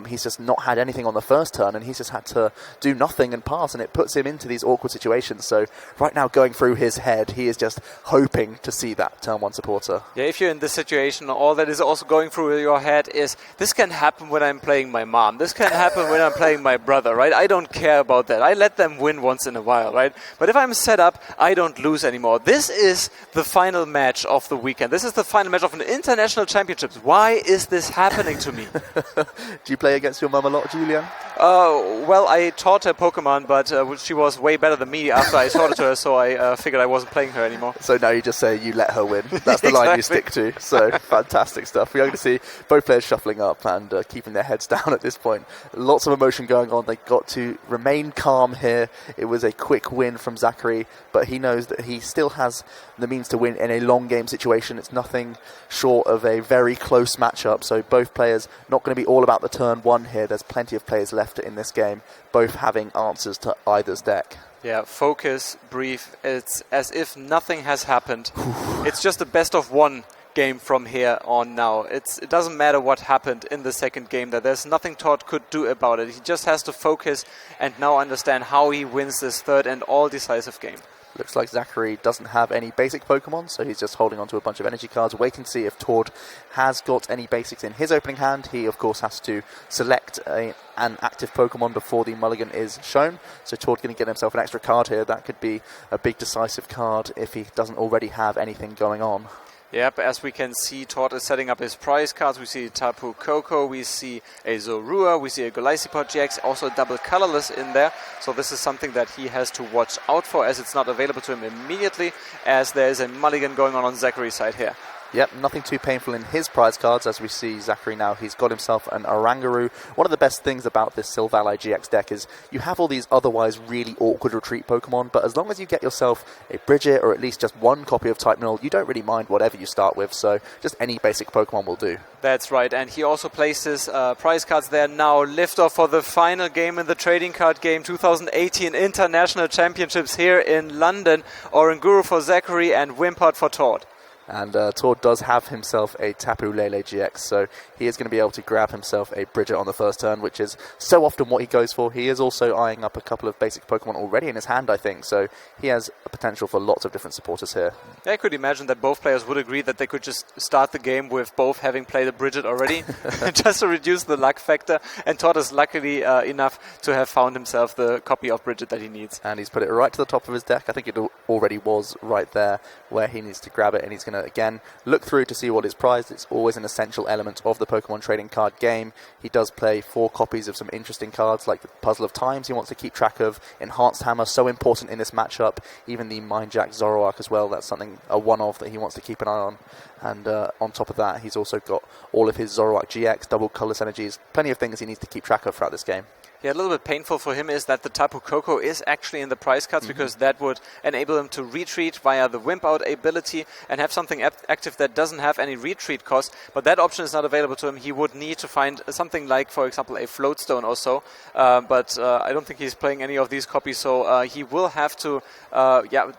he's just not had anything on the first turn and he's just had to do nothing and pass, and it puts him into these awkward situations. So right now, going through his head, he is just hoping to see that turn 1 supporter. Yeah, if you're in this situation, all that is also going through your head is, this can happen when I'm playing my mom. This can happen when I'm playing my brother, right? I don't care about that. I let them win once in a while, right? But if I'm set up, I don't lose anymore. This is the final match of the weekend. This is the final match of an international championships. Why is this happening to me? Do you play against your mum a lot, Julian? Well, I taught her Pokemon, but she was way better than me after I taught it to her, so I figured I wasn't playing her anymore. So now you just say you let her win. That's the line you stick to. So fantastic stuff. We're going to see both players shuffling up and keeping their heads down at this point. Lots of emotion going on. They got to remain calm here. It was a quick win from Zakary, but he knows that he still has the means to win in a long game situation. It's nothing short of a very close matchup. So both players not going to be all about the turn 1 here. There's plenty of players left in this game, both having answers to either's deck. Yeah, focus, breathe. It's as if nothing has happened. It's just a best of 1 game from here on now. It doesn't matter what happened in the second game. There's nothing Tord could do about it. He just has to focus and now understand how he wins this third and all-decisive game. Looks like Zakary doesn't have any basic Pokemon, so he's just holding on to a bunch of energy cards, waiting to see if Tord has got any basics in his opening hand. He, of course, has to select an active Pokemon before the mulligan is shown. So Tord going to get himself an extra card here. That could be a big decisive card if he doesn't already have anything going on. Yep, as we can see, Todd is setting up his prize cards. We see Tapu Koko, we see a Zorua, we see a Golisipod GX, also a double colorless in there. So this is something that he has to watch out for, as it's not available to him immediately, as there is a mulligan going on Zakary's side here. Yep, nothing too painful in his prize cards. As we see Zakary now, he's got himself an Oranguru. One of the best things about this Silvally GX deck is you have all these otherwise really awkward retreat Pokemon, but as long as you get yourself a Bridget or at least just one copy of Type Null, you don't really mind whatever you start with, so just any basic Pokemon will do. That's right, and he also places prize cards there now. Liftoff for the final game in the trading card game 2018 International Championships here in London. Oranguru for Zakary and Wimpod for Todd. And Todd does have himself a Tapu Lele GX, so he is going to be able to grab himself a Bridget on the first turn, which is so often what he goes for. He is also eyeing up a couple of basic Pokemon already in his hand, I think, so he has a potential for lots of different supporters here. I could imagine that both players would agree that they could just start the game with both having played a Bridget already, just to reduce the luck factor, and Todd is luckily enough to have found himself the copy of Bridget that he needs. And he's put it right to the top of his deck. I think it already was right there where he needs to grab it, and he's going to again look through to see what is prized. It's always an essential element of the Pokemon trading card game. He does play 4 copies of some interesting cards like the Puzzle of Times he wants to keep track of. Enhanced Hammer, so important in this matchup. Even the Mind Jack Zoroark as well, that's something, a one-off that he wants to keep an eye on. And on top of that, he's also got all of his Zoroark GX, double colorless energies, plenty of things he needs to keep track of throughout this game. Yeah, a little bit painful for him is that the Tapu Koko is actually in the prize cards, because that would enable him to retreat via the Wimp Out ability and have something active that doesn't have any retreat cost, but that option is not available to him. He would need to find something like, for example, a Floatstone or so, but I don't think he's playing any of these copies, so he will have to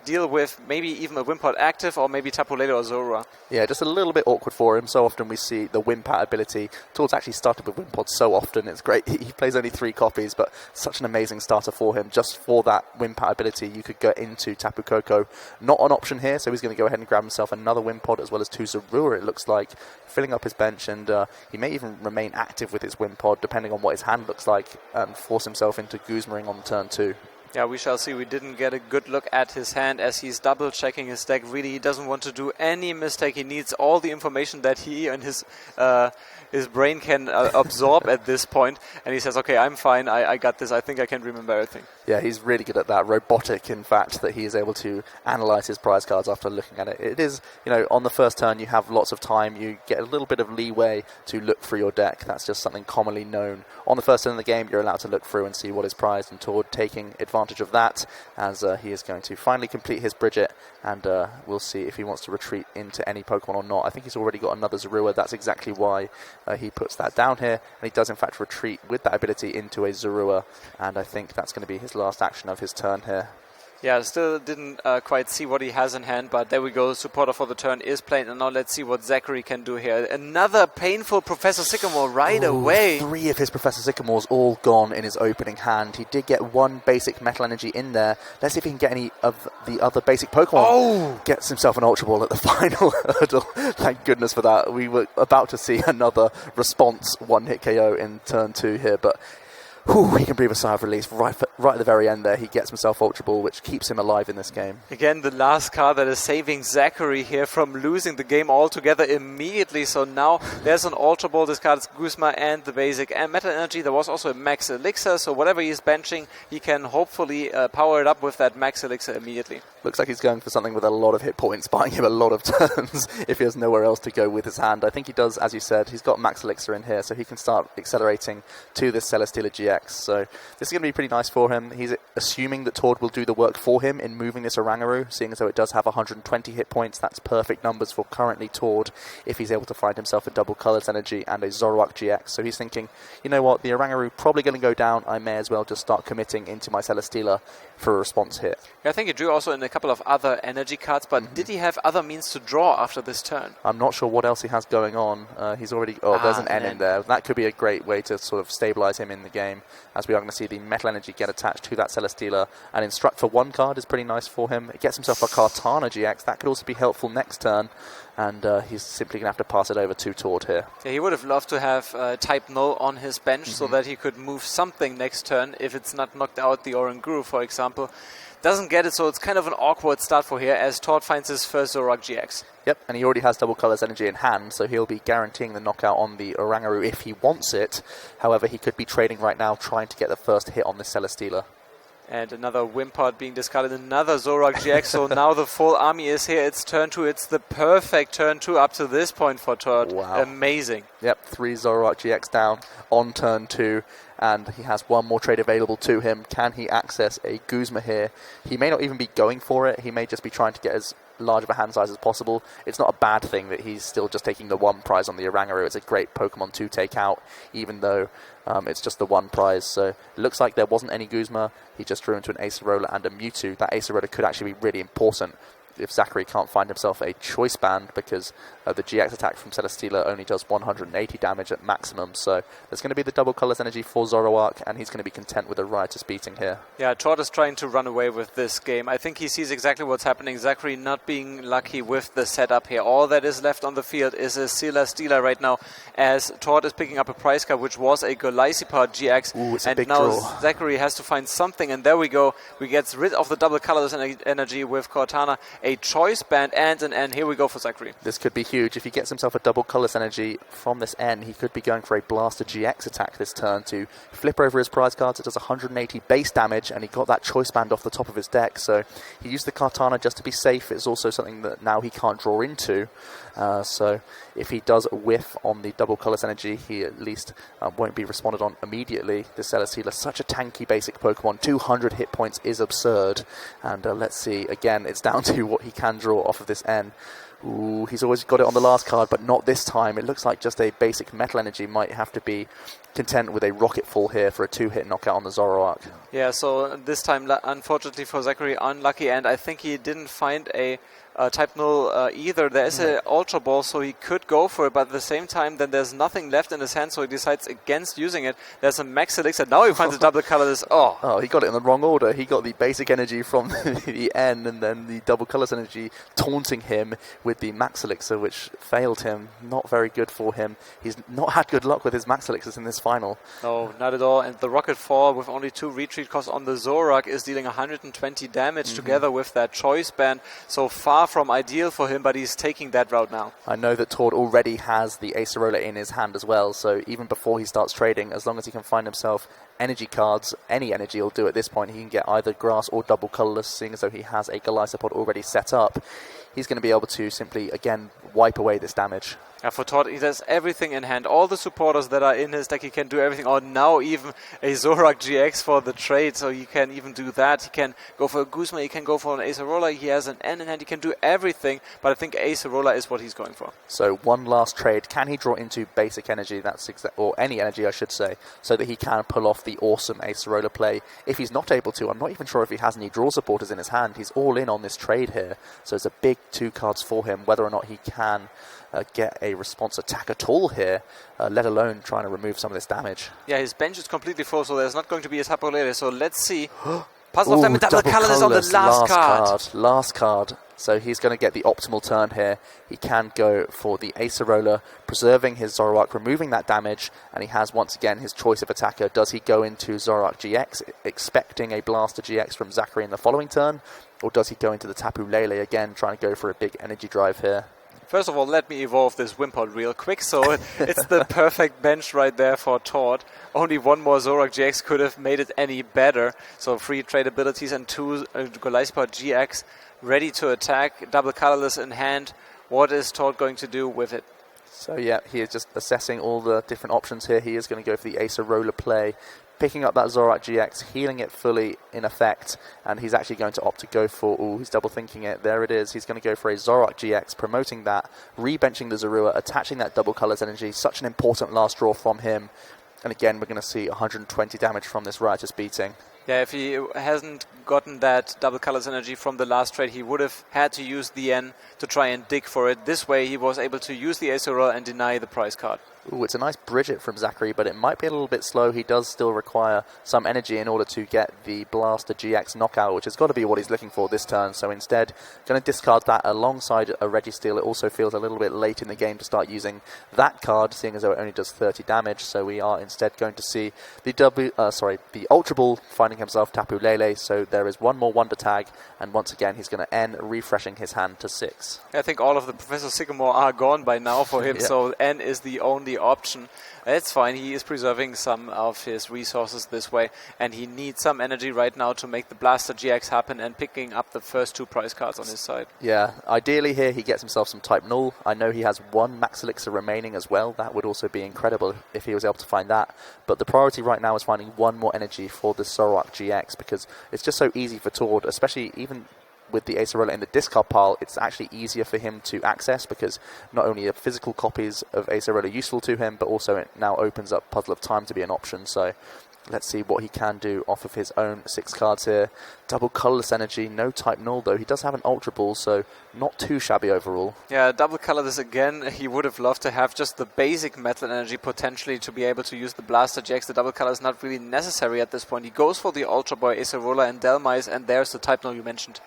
deal with maybe even a Wimp Out active or maybe Tapu Lele or Zorua. Yeah, just a little bit awkward for him. So often we see the Wimp Out ability. Todd's actually started with Wimpod so often, it's great. He plays only 3 copies, but such an amazing starter for him. Just for that Wimp Out ability, you could go into Tapu Koko. Not an option here, so he's going to go ahead and grab himself another Wimpod as well as 2 Zorua, it looks like, filling up his bench, and he may even remain active with his Wimpod, depending on what his hand looks like, and force himself into Guzmering on turn 2. Yeah, we shall see. We didn't get a good look at his hand as he's double-checking his deck. Really, he doesn't want to do any mistake. He needs all the information that he and his brain can absorb at this point. And he says, okay, I'm fine. I got this. I think I can remember everything. Yeah, he's really good at that. Robotic, in fact, that he is able to analyze his prize cards after looking at it. It is, on the first turn, you have lots of time. You get a little bit of leeway to look through your deck. That's just something commonly known. On the first turn of the game, you're allowed to look through and see what is prized, and Todd taking advantage of that, as he is going to finally complete his Bridget, and we'll see if he wants to retreat into any Pokemon or not. I think he's already got another Zorua. That's exactly why he puts that down here, and he does in fact retreat with that ability into a Zorua, and I think that's going to be his last action of his turn here. Yeah, still didn't quite see what he has in hand, but there we go. Supporter for the turn is played, and now let's see what Zakary can do here. Another painful Professor Sycamore right away. 3 of his Professor Sycamores all gone in his opening hand. He did get 1 basic Metal Energy in there. Let's see if he can get any of the other basic Pokemon. Oh! Gets himself an Ultra Ball at the final hurdle. Thank goodness for that. We were about to see another response 1-hit KO in turn 2 here, but he can breathe a sigh of release right at the very end there. He gets himself Ultra Ball, which keeps him alive in this game. Again, the last card that is saving Zakary here from losing the game altogether immediately. So now there's an Ultra Ball. This card is Guzma and the basic and Metal Energy. There was also a Max Elixir, so whatever he's benching, he can hopefully power it up with that Max Elixir immediately. Looks like he's going for something with a lot of hit points, buying him a lot of turns if he has nowhere else to go with his hand. I think he does, as you said, he's got Max Elixir in here, so he can start accelerating to this Celesteela GX. So this is going to be pretty nice for him. He's assuming that Todd will do the work for him in moving this Oranguru, seeing as though it does have 120 hit points. That's perfect numbers for currently Todd if he's able to find himself a double Colors Energy and a Zoroark GX. So he's thinking, you know what, the Oranguru probably going to go down. I may as well just start committing into my Celesteela for a response hit. Yeah, I think he drew also in a couple of other energy cards, but did he have other means to draw after this turn? I'm not sure what else he has going on. He's already... there's an N in there. That could be a great way to sort of stabilize him in the game, as we are going to see the Metal Energy get attached to that Celesteela. And Instruct for 1 card is pretty nice for him. It gets himself a Kartana GX. That could also be helpful next turn. And he's simply going to have to pass it over to Todd here. Yeah, he would have loved to have Type Null on his bench so that he could move something next turn if it's not knocked out the Oranguru, for example. doesn't get it, so it's kind of an awkward start for here as Tord finds his first Zoroark GX. Yep, and he already has double colours energy in hand, so he'll be guaranteeing the knockout on the Oranguru if he wants it. However, he could be trading right now, trying to get the first hit on this Celesteela. And another Wimpod being discarded, another Zoroark GX, so now the full army is here. It's turn 2, it's the perfect turn 2 up to this point for Tord. Wow. Amazing. Yep, 3 Zoroark GX down on turn 2, and he has one more trade available to him. Can he access a Guzma here? He may not even be going for it, he may just be trying to get as large of a hand size as possible. It's not a bad thing that he's still just taking the one prize on the Oranguru. It's a great Pokemon to take out, even though it's just the one prize. So it looks like there wasn't any Guzma. He just drew into an Acerola and a Mewtwo. That Acerola could actually be really important if Zakary can't find himself a choice band, because the GX attack from Celesteela only does 180 damage at maximum. So there's going to be the double colours energy for Zoroark, and he's going to be content with a Riotous Beating here. Yeah, Tord is trying to run away with this game. I think he sees exactly what's happening. Zakary not being lucky with the setup here. All that is left on the field is a Celesteela right now, as Tord is picking up a prize card, which was a Golisipod GX. Ooh, it's and a big now draw. Zakary has to find something, and there we go. We get rid of the double colours energy with Cortana, a choice band and an N. Here we go for Zakary. This could be huge. If he gets himself a double colours energy from this N, he could be going for a Blaster GX attack this turn to flip over his prize cards. It does 180 base damage, and he got that choice band off the top of his deck. So he used the Cortana just to be safe. It's also something that now he can't draw into. So if he does whiff on the double colours energy, he at least won't be responded on immediately. The Celesteela, such a tanky basic Pokemon. 200 hit points is absurd. And let's see, again, it's down to what he can draw off of this N. Ooh, he's always got it on the last card, but not this time. It looks like just a basic Metal Energy might have to be content with a Rocket Fall here for a 2-hit knockout on the Zoroark. Yeah, so this time, unfortunately for Zakary, unlucky, and I think he didn't find a Type Null either. There is an Ultra Ball, so he could go for it, but at the same time, then there's nothing left in his hand, so he decides against using it. There's a Max Elixir. Now he finds a double colours. Oh, he got it in the wrong order. He got the basic energy from the N, and then the double colours energy taunting him with the Max Elixir, which failed him. Not very good for him. He's not had good luck with his Max Elixirs in this final. No, not at all. And the Rocket Fall with only 2 retreat costs on the Zoroark is dealing 120 damage together with that choice band. So far from ideal for him, but he's taking that route now. I know that Tord already has the Acerola in his hand as well, so even before he starts trading, as long as he can find himself energy cards, any energy he'll do at this point. He can get either grass or double colourless, seeing as though he has a Golisopod already set up. He's going to be able to simply, again, wipe away this damage. Yeah, for Tord, he does everything in hand. All the supporters that are in his deck, he can do everything. Or now even a Zoroark GX for the trade, so he can even do that. He can go for a Guzma, he can go for an Acerola, he has an N in hand, he can do everything, but I think Acerola is what he's going for. So one last trade. Can he draw into basic energy, or any energy I should say, so that he can pull off the awesome Acerola play? If he's not able to, I'm not even sure if he has any draw supporters in his hand. He's all in on this trade here, so it's a big 2 cards for him. Whether or not he can get a response attack at all here, let alone trying to remove some of this damage. Yeah, his bench is completely full, so there's not going to be a Tapu Lele, so let's see. Puzzle of Time and double colours on the last card. So he's going to get the optimal turn here. He can go for the Acerola, preserving his Zoroark, removing that damage, and he has once again his choice of attacker. Does he go into Zoroark GX, expecting a Blaster GX from Zakary in the following turn, or does he go into the Tapu Lele again, trying to go for a big energy drive here? First of all, let me evolve this Wimpod real quick. So it's the perfect bench right there for Tord. Only one more Zoroark GX could have made it any better. So 3 trade abilities and 2 Golisipod GX ready to attack. Double colorless in hand. What is Tord going to do with it? So yeah, he is just assessing all the different options here. He is going to go for the Acerola play, picking up that Zoroark GX, healing it fully in effect, and he's actually going to opt to go for, he's double thinking it, there it is, he's going to go for a Zoroark GX, promoting that, re-benching the Zorua, attaching that double colours energy, such an important last draw from him, and again we're going to see 120 damage from this Riotous Beating. Yeah, if he hasn't gotten that double colors energy from the last trade, he would have had to use the N to try and dig for it. This way he was able to use the Acerola and deny the prize card. Ooh, it's a nice Bridget from Zakary, but it might be a little bit slow. He does still require some energy in order to get the Blaster GX knockout, which has got to be what he's looking for this turn. So instead, going to discard that alongside a Registeel. It also feels a little bit late in the game to start using that card, seeing as though it only does 30 damage. So we are instead going to see the Ultra Ball finding himself Tapu Lele. So there is one more Wonder Tag, and once again he's going to end, refreshing his hand to 6. I think all of the Professor Sycamore are gone by now for him, Yeah. so N is the only option. It's fine, he is preserving some of his resources this way, and he needs some energy right now to make the Blaster GX happen and picking up the first 2 prize cards on his side. Yeah, ideally here he gets himself some Type Null. I know he has 1 Max Elixir remaining as well. That would also be incredible if he was able to find that. But the priority right now is finding 1 more energy for the Zoroark GX, because it's just so easy for Tord, especially even with the Acerola in the discard pile. It's actually easier for him to access, because not only are physical copies of Acerola useful to him, but also it now opens up Puzzle of Time to be an option. So let's see what he can do off of his own 6 cards here. Double Colourless Energy, no Type Null though. He does have an Ultra Ball, so not too shabby overall. Yeah, double colorless again. He would have loved to have just the basic Metal Energy potentially to be able to use the Blaster GX. The double color is not really necessary at this point. He goes for the Ultra Boy, Acerola and Delmise, and there's the Type Null you mentioned.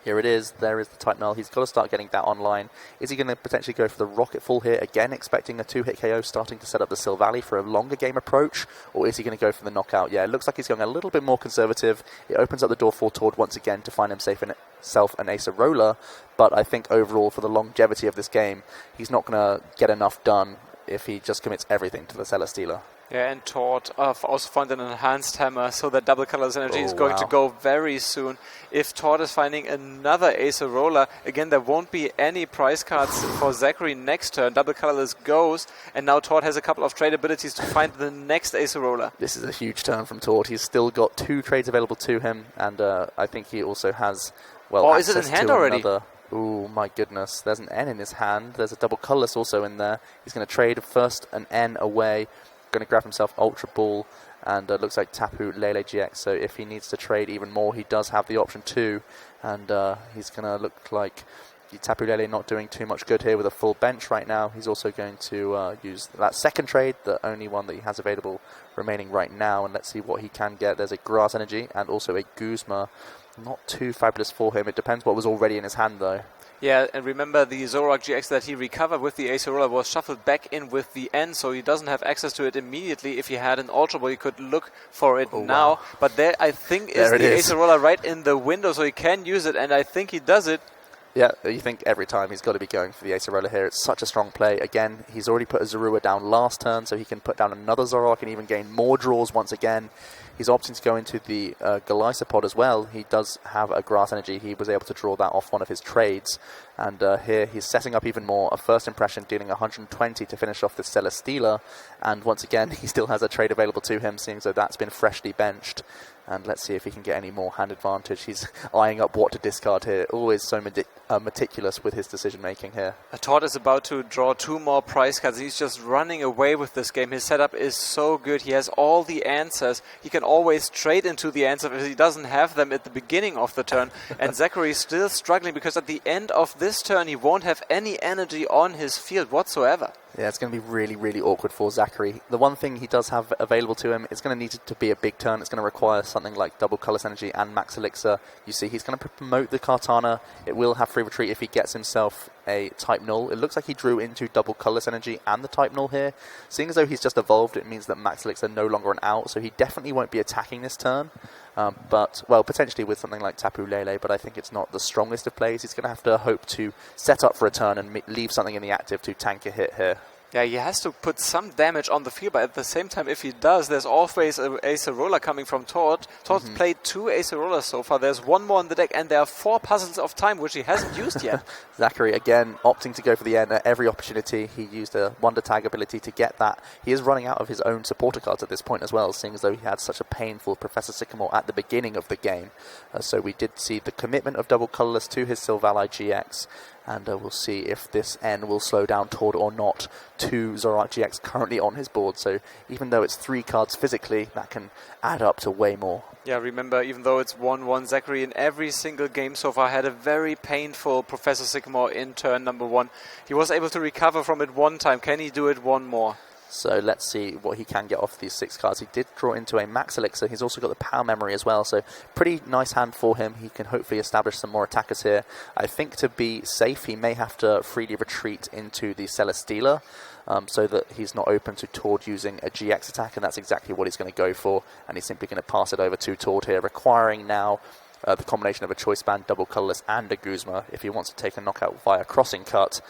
Here it is, there is the Type Null. He's got to start getting that online. Is he going to potentially go for the Rocket Fall here, again expecting a 2-hit KO, starting to set up the Silvally for a longer game approach? Or is he going to go for the knockout? Yeah, it looks like he's going a little bit more conservative. It opens up the door for Tord once again to find himself an Acerola, but I think overall for the longevity of this game, he's not going to get enough done if he just commits everything to the Celesteela. Yeah, and Tord also found an enhanced hammer, so that double colorless energy is going to go very soon. If Tord is finding another Acerola, again, there won't be any prize cards for Zakary next turn. Double colorless goes, and now Tord has a couple of trade abilities to find the next Acerola. This is a huge turn from Tord. He's still got 2 trades available to him, and I think he also has, well, oh, is it in hand already? Ooh, my goodness. There's an N in his hand. There's a double colorless also in there. He's going to trade first an N away. Going to grab himself Ultra Ball, and looks like Tapu Lele GX. So if he needs to trade even more, he does have the option too. And he's going to look like Tapu Lele not doing too much good here with a full bench right now. He's also going to use that second trade, the only one that he has available remaining right now. And let's see what he can get. There's a Grass Energy and also a Guzma. Not too fabulous for him. It depends what was already in his hand though. Yeah, and remember the Zoroark GX that he recovered with the Acerola was shuffled back in with the N, so he doesn't have access to it immediately. If he had an Ultra Ball, he could look for it now. Wow. But there, I think, is the Acerola right in the window, so he can use it, and I think he does it. Yeah, you think every time he's got to be going for the Acerola here. It's such a strong play. Again, he's already put a Zorua down last turn, so he can put down another Zoroark and even gain more draws once again. He's opting to go into the Golisopod as well. He does have a Grass Energy. He was able to draw that off one of his trades. And here he's setting up even more. A first impression dealing 120 to finish off the Celesteela. And once again, he still has a trade available to him, seeing so that's been freshly benched. And let's see if he can get any more hand advantage. He's eyeing up what to discard here. Always so meticulous with his decision making here. Tord is about to draw 2 more prize cards. He's just running away with this game. His setup is so good. He has all the answers. He can always trade into the answer if he doesn't have them at the beginning of the turn. And Zakary is still struggling because at the end of this turn he won't have any energy on his field whatsoever. Yeah, it's going to be really, really awkward for Zakary. The one thing he does have available to him is going to need it to be a big turn. It's going to require something like double Colourless Energy and Max Elixir. You see, he's going to promote the Kartana. It will have free retreat if he gets himself a Type Null. It looks like he drew into double Colourless Energy and the Type Null here. Seeing as though he's just evolved, it means that Max Elixir no longer an out, so he definitely won't be attacking this turn. But, well, potentially with something like Tapu Lele, but I think it's not the strongest of plays. He's going to have to hope to set up for a turn and leave something in the active to tank a hit here. Yeah, he has to put some damage on the field, but at the same time, if he does, there's always a Acerola coming from Tord. Tord's played 2 Acerolas so far. There's 1 more in the deck, and there are 4 Puzzles of Time, which he hasn't used yet. Zakary, again, opting to go for the N at every opportunity. He used a Wonder Tag ability to get that. He is running out of his own supporter cards at this point as well, seeing as though he had such a painful Professor Sycamore at the beginning of the game. So we did see the commitment of double Colourless to his Silvally GX. And we'll see if this N will slow down Tord or not. 2 Zoroark GX currently on his board, so even though it's 3 cards physically, that can add up to way more. Yeah, remember, even though it's 1-1, Zakary in every single game so far had a very painful Professor Sycamore in turn number 1. He was able to recover from it 1 time. Can he do it 1 more? So let's see what he can get off these 6 cards. He did draw into a Max Elixir. He's also got the Power Memory as well, so pretty nice hand for him. He can hopefully establish some more attackers here. I think to be safe, he may have to freely retreat into the Celesteela, so that he's not open to Tord using a GX attack, and that's exactly what he's going to go for. And he's simply going to pass it over to Tord here, requiring now the combination of a Choice Band, double colourless, and a Guzma if he wants to take a knockout via Crossing Cut.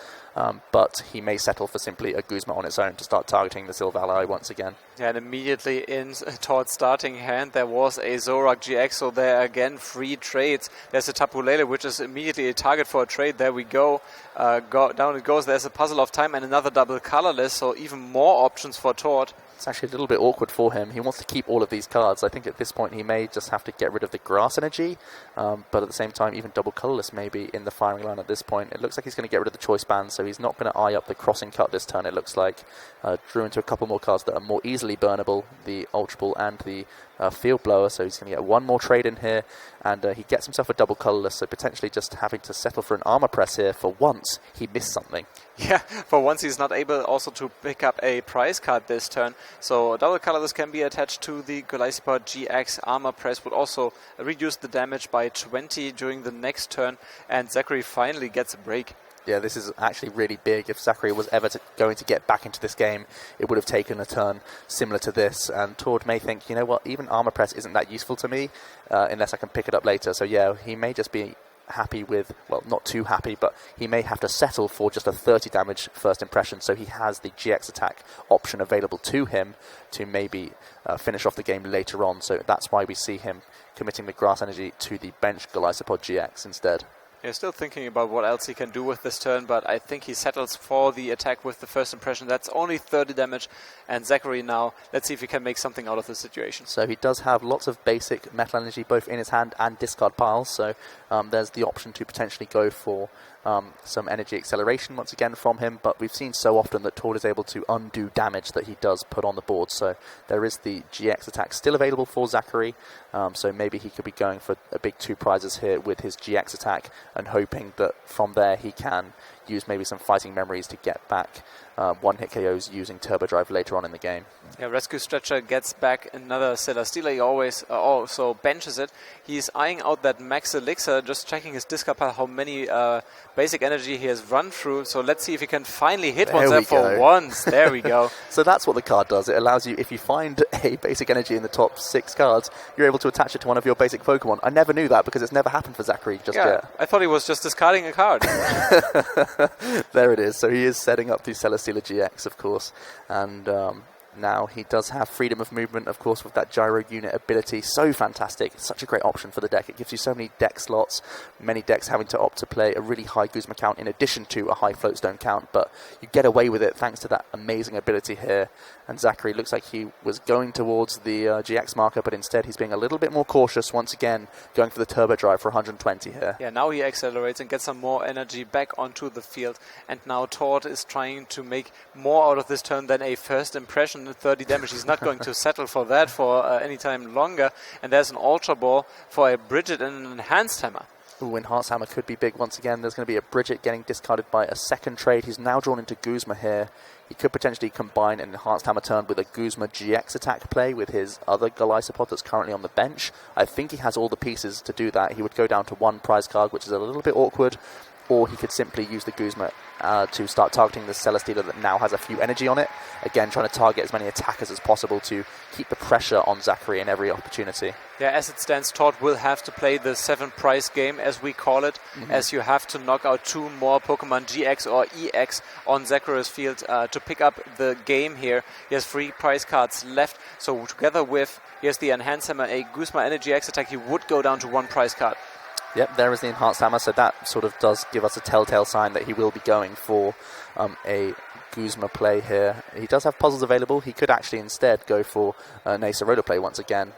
But he may settle for simply a Guzma on its own to start targeting the Silvally once again. Yeah, and immediately in towards starting hand there was a Zorak GX, so there are again 3 trades. There's a Tapu Lele, which is immediately a target for a trade. There we go. Down it goes. There's a Puzzle of Time and another double colorless, so even more options for Tord. It's actually a little bit awkward for him. He wants to keep all of these cards. I think at this point he may just have to get rid of the Grass Energy, but at the same time even double colourless maybe in the firing line at this point. It looks like he's going to get rid of the Choice Band, so he's not going to eye up the Crossing Cut this turn, it looks like. Drew into a couple more cards that are more easily burnable, the Ultra Ball and the Field Blower, so he's going to get one more trade in here, and he gets himself a double colourless, so potentially just having to settle for an Armor Press here. For once, he missed something. Yeah, for once he's not able also to pick up a prize card this turn, so double colorless can be attached to the Golisopod GX. Armor Press would also reduce the damage by 20 during the next turn, and Zakary finally gets a break. Yeah, this is actually really big. If Zakary was ever going to get back into this game, it would have taken a turn similar to this. And Tord may think, you know what, even Armor Press isn't that useful to me unless I can pick it up later. So yeah, he may just be happy with, well, not too happy, but he may have to settle for just a 30 damage first impression. So he has the GX attack option available to him to maybe finish off the game later on. So that's why we see him committing the Grass Energy to the bench Golisopod GX instead. Yeah, still thinking about what else he can do with this turn, but I think he settles for the attack with the first impression. That's only 30 damage, and Zakary now, let's see if he can make something out of the situation. So he does have lots of basic Metal Energy both in his hand and discard piles, so there's the option to potentially go for some energy acceleration once again from him, but we've seen so often that Tord is able to undo damage that he does put on the board, so there is the GX attack still available for Zakary, so maybe he could be going for a big 2 prizes here with his GX attack and hoping that from there he can use maybe some fighting memories to get back one-hit KOs using Turbo Drive later on in the game. Yeah, Rescue Stretcher gets back another Celesteela. He always also benches it. He's eyeing out that Max Elixir, just checking his discard pile, how many basic energy he has run through. So let's see if he can finally hit one there for once. There we go. So that's what the card does. It allows you, if you find a basic energy in the top 6 cards, you're able to attach it to one of your basic Pokemon. I never knew that because it's never happened for Zakary just yet. I thought he was just discarding a card. There it is. So he is setting up the Celesteela GX, of course, and now he does have freedom of movement, of course, with that Gyro Unit ability. So fantastic. It's such a great option for the deck. It gives you so many deck slots, many decks having to opt to play a really high Guzma count in addition to a high Floatstone count, but you get away with it thanks to that amazing ability here. And Zakary looks like he was going towards the GX marker, but instead he's being a little bit more cautious once again, going for the Turbo Drive for 120 here. Yeah, now he accelerates and gets some more energy back onto the field, and now Tord is trying to make more out of this turn than a first impression at 30 damage. He's not going to settle for that for any time longer, and there's an Ultra Ball for a Bridget and an Enhanced Hammer. Ooh, Enhanced Hammer could be big once again. There's going to be a Bridget getting discarded by a second trade. He's now drawn into Guzma here. He could potentially combine an Enhanced Hammer turn with a Guzma GX attack play with his other Golisopod that's currently on the bench. I think he has all the pieces to do that. He would go down to 1 prize card, which is a little bit awkward, or he could simply use the Guzma to start targeting the Celesteela that now has a few energy on it. Again, trying to target as many attackers as possible to keep the pressure on Zakary in every opportunity. Yeah, as it stands, Tord will have to play the 7 prize game, as we call it, as you have to knock out 2 more Pokemon GX or EX on Zakary's field to pick up the game here. He has 3 prize cards left, so together with, here's the Enhanced Hammer, a Guzma Energy X attack, he would go down to 1 prize card. Yep, there is the Enhanced Hammer, so that sort of does give us a telltale sign that he will be going for a Guzma play here. He does have puzzles available. He could actually instead go for an Ace Rotor play once again,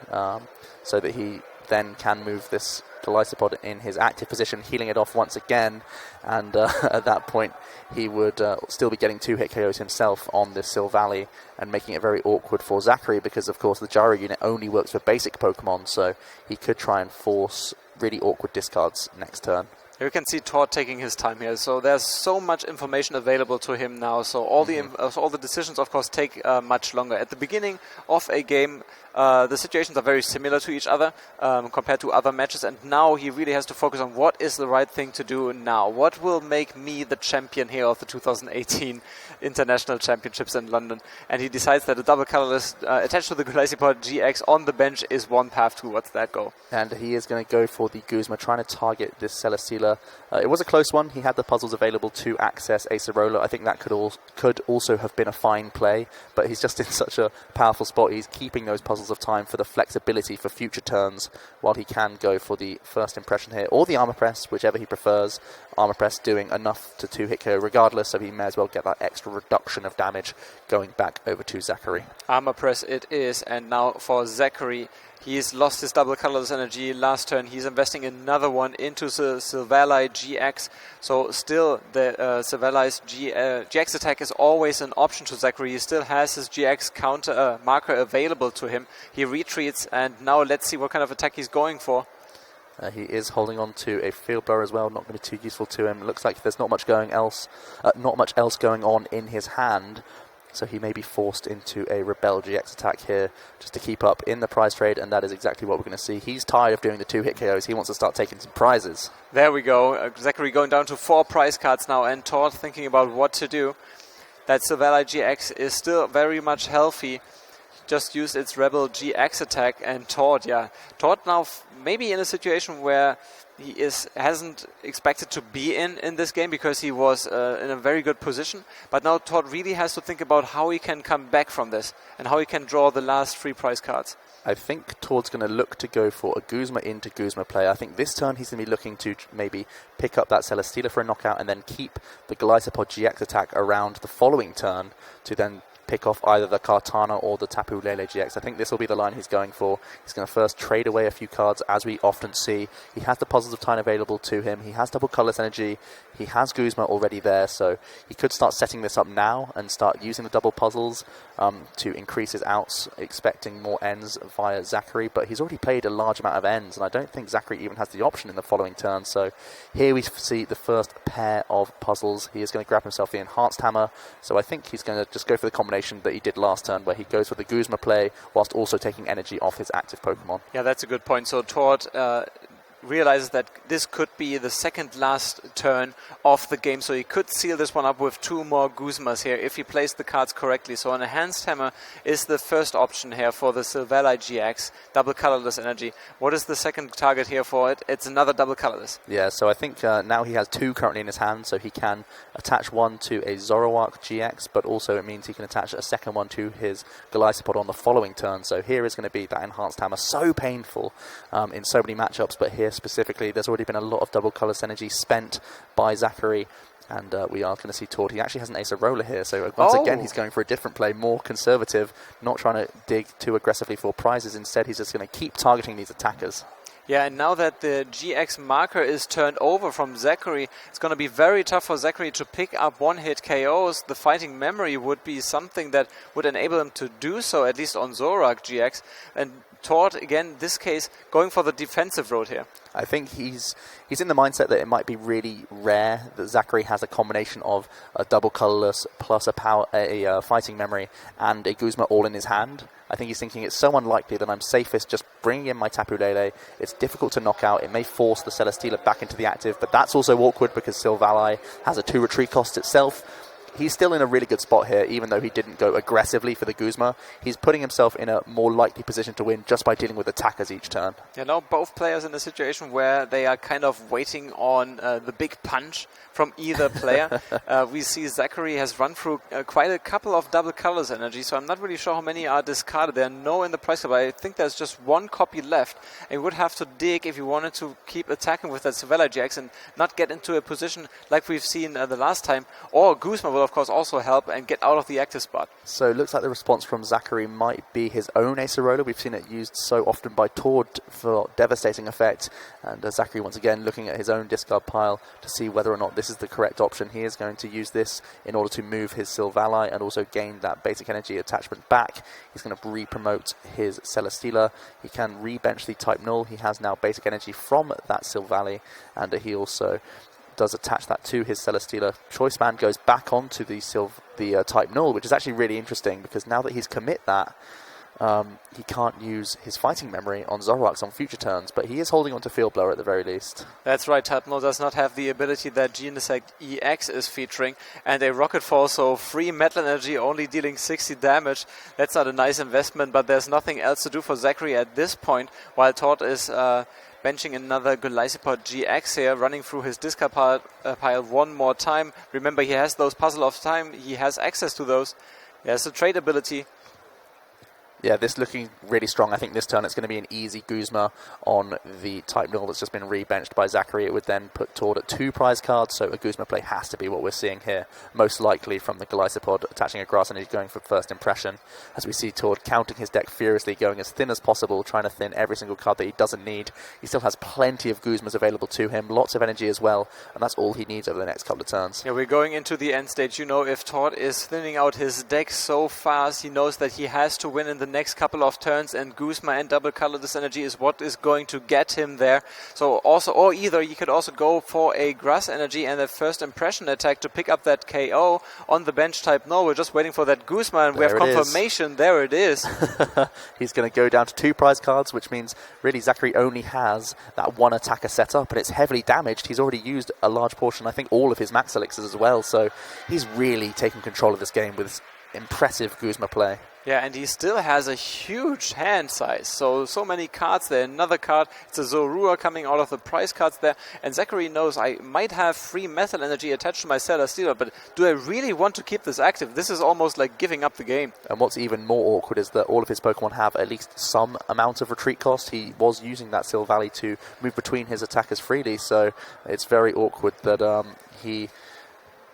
so that he then can move this Golisopod in his active position, healing it off once again, and at that point he would still be getting 2 hit KOs himself on this Silvally and making it very awkward for Zakary because of course the Gyro Unit only works for basic Pokemon, so he could try and force really awkward discards next turn. You can see Todd taking his time here. So there's so much information available to him now. So all the decisions, of course, take much longer. At the beginning of a game, the situations are very similar to each other compared to other matches. And now he really has to focus on what is the right thing to do now. What will make me the champion here of the 2018 International Championships in London? And he decides that a double colorless attached to the Golisopod GX on the bench is one path towards that goal. And he is going to go for the Guzma, trying to target this Celesteela. It was a close one. He had the puzzles available to access Acerola. I think that could also have been a fine play, but he's just in such a powerful spot. He's keeping those puzzles of time for the flexibility for future turns, while he can go for the first impression here, or the armor press, whichever he prefers. Armor press doing enough to 2-hit KO regardless, so he may as well get that extra reduction of damage going back over to Zakary. Armor press it is, and now for Zakary, he's lost his double colorless energy last turn. He's investing another one into the Silvally GX. So still the Silvally's GX attack is always an option to Zakary. He still has his GX counter marker available to him. He retreats, and now let's see what kind of attack he's going for. He is holding on to a field blower as well, not going to be too useful to him. Looks like there's not much else going on in his hand. So he may be forced into a Rebel GX attack here just to keep up in the prize trade, and that is exactly what we're going to see. He's tired of doing the 2-hit KOs. He wants to start taking some prizes. There we go. Zakary going down to 4 prize cards now, and Todd thinking about what to do. That Silvally GX is still very much healthy. Just used its Rebel GX attack, and Todd now maybe in a situation where he hasn't expected to be in this game, because he was in a very good position. But now Todd really has to think about how he can come back from this and how he can draw the last 3 prize cards. I think Todd's going to look to go for a Guzma into Guzma play. I think this turn he's going to be looking to maybe pick up that Celesteela for a knockout and then keep the Golisopod GX attack around the following turn to then pick off either the Kartana or the Tapu Lele GX. I think this will be the line he's going for. He's going to first trade away a few cards, as we often see. He has the Puzzles of Time available to him. He has double colorless energy. He has Guzma already there, so he could start setting this up now and start using the double puzzles to increase his outs, expecting more ends via Zakary, but he's already played a large amount of ends, and I don't think Zakary even has the option in the following turn. So here we see the first pair of puzzles. He is going to grab himself the Enhanced Hammer, so I think he's going to just go for the combination that he did last turn, where he goes for the Guzma play whilst also taking energy off his active Pokemon. Yeah, that's a good point. So Todd realizes that this could be the second last turn of the game, so he could seal this one up with 2 more Guzmas here if he plays the cards correctly. So an Enhanced Hammer is the first option here for the Silvally GX, double colorless energy. What is the second target here for it? It's another double colorless. Yeah, so I think now he has 2 currently in his hand, so he can attach one to a Zoroark GX, but also it means he can attach a second one to his Golisopod on the following turn. So here is going to be that Enhanced Hammer, so painful in so many matchups, but here specifically there's already been a lot of double colorless energy spent by Zakary, and we are going to see Todd. He actually has an Acerola here, so once again he's going for a different play, more conservative, not trying to dig too aggressively for prizes. Instead he's just going to keep targeting these attackers. Yeah, and now that the GX marker is turned over from Zakary, it's going to be very tough for Zakary to pick up one-hit KOs. The fighting memory would be something that would enable him to do so, at least on Zoroark GX. And Todd, again, this case, going for the defensive road here. I think he's in the mindset that it might be really rare that Zakary has a combination of a double colorless plus a fighting memory and a Guzma all in his hand. I think he's thinking it's so unlikely that I'm safest just bringing in my Tapu Lele. It's difficult to knock out. It may force the Celesteela back into the active, but that's also awkward because Silvally has a 2 retreat cost itself. He's still in a really good spot here, even though he didn't go aggressively for the Guzma. He's putting himself in a more likely position to win just by dealing with attackers each turn. You know, both players in a situation where they are kind of waiting on the big punch from either player. We see Zakary has run through quite a couple of double colors energy, so I'm not really sure how many are discarded. There are no in the price, but I think there's just 1 copy left. And you would have to dig if you wanted to keep attacking with that Silvally GX and not get into a position like we've seen the last time. Or Guzma will of course also help and get out of the active spot. So it looks like the response from Zakary might be his own Acerola. We've seen it used so often by Tord for devastating effect. And Zakary once again looking at his own discard pile to see whether or not this is the correct option. He is going to use this in order to move his Silvally and also gain that basic energy attachment back. He's going to re-promote his Celesteela. He can re-bench the Type Null. He has now basic energy from that Silvally, and he also does attach that to his Celesteela. Choice Band goes back onto the Type Null, which is actually really interesting because now that he's commit that, he can't use his fighting memory on Zoroarks on future turns, but he is holding on to Field Blower at the very least. That's right, Type Null does not have the ability that Genesect EX is featuring, and a Rocket Fall, so free metal energy, only dealing 60 damage. That's not a nice investment, but there's nothing else to do for Zakary at this point, while Tord is benching another Golisopod GX here, running through his discard pile one more time. Remember, he has those Puzzle of Time, he has access to those. He has the trade ability. Yeah, this looking really strong. I think this turn it's going to be an easy Guzma on the Type Null that's just been re-benched by Zakary. It would then put Tord at 2 prize cards, so a Guzma play has to be what we're seeing here. Most likely from the Golisopod attaching a Grass Energy going for first impression. As we see Tord counting his deck furiously, going as thin as possible, trying to thin every single card that he doesn't need. He still has plenty of Guzmas available to him, lots of energy as well, and that's all he needs over the next couple of turns. Yeah, we're going into the end stage. You know, if Tord is thinning out his deck so fast, he knows that he has to win in the next couple of turns, and Guzma and double colorless energy is what is going to get him there. So also, or either you could also go for a grass energy and a first impression attack to pick up that KO on the bench Type Null. We're just waiting for that Guzma, and we have confirmation. There it is. He's going to go down to 2 prize cards, which means really Zakary only has that 1 attacker set up, and it's heavily damaged. He's already used a large portion, I think all of his max elixirs as well, so he's really taking control of this game with impressive Guzma play. Yeah, and he still has a huge hand size. So many cards there. Another card, it's a Zorua coming out of the prize cards there. And Zakary knows I might have free metal energy attached to my Celesteela, but do I really want to keep this active? This is almost like giving up the game. And what's even more awkward is that all of his Pokemon have at least some amount of retreat cost. He was using that Silvally to move between his attackers freely, so it's very awkward that he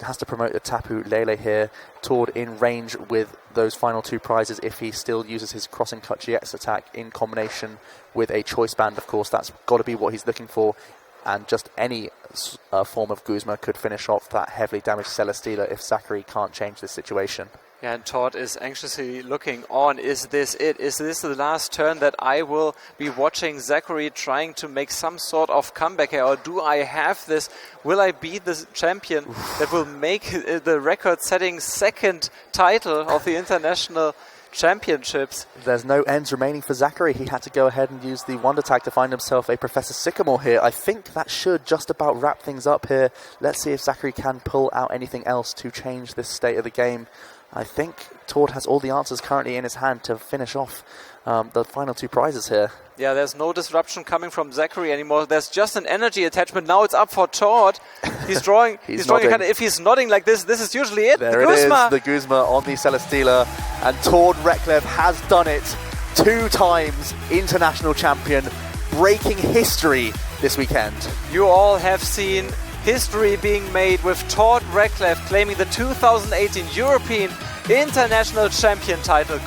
has to promote a Tapu Lele here. Tord in range with those final 2 prizes if he still uses his Crossing Cut GX attack in combination with a Choice Band. Of course, that's got to be what he's looking for, and just any form of Guzma could finish off that heavily damaged Celesteela if Zakary can't change this situation. Yeah, and Tord is anxiously looking on. Is this it? Is this the last turn that I will be watching Zakary trying to make some sort of comeback here? Or do I have this? Will I be the champion that will make the record-setting 2nd title of the International Championships? There's no ends remaining for Zakary. He had to go ahead and use the Wonder Tag to find himself a Professor Sycamore here. I think that should just about wrap things up here. Let's see if Zakary can pull out anything else to change this state of the game. I think Tord has all the answers currently in his hand to finish off the final 2 prizes here. Yeah, there's no disruption coming from Zakary anymore. There's just an energy attachment. Now it's up for Tord. He's drawing. he's drawing. If he's nodding like this, this is usually it. There it is, the Guzma on the Celesteela. And Tord Reklev has done it 2 times. International champion, breaking history this weekend. You all have seen history being made with Tord Reklev claiming the 2018 European International Champion title.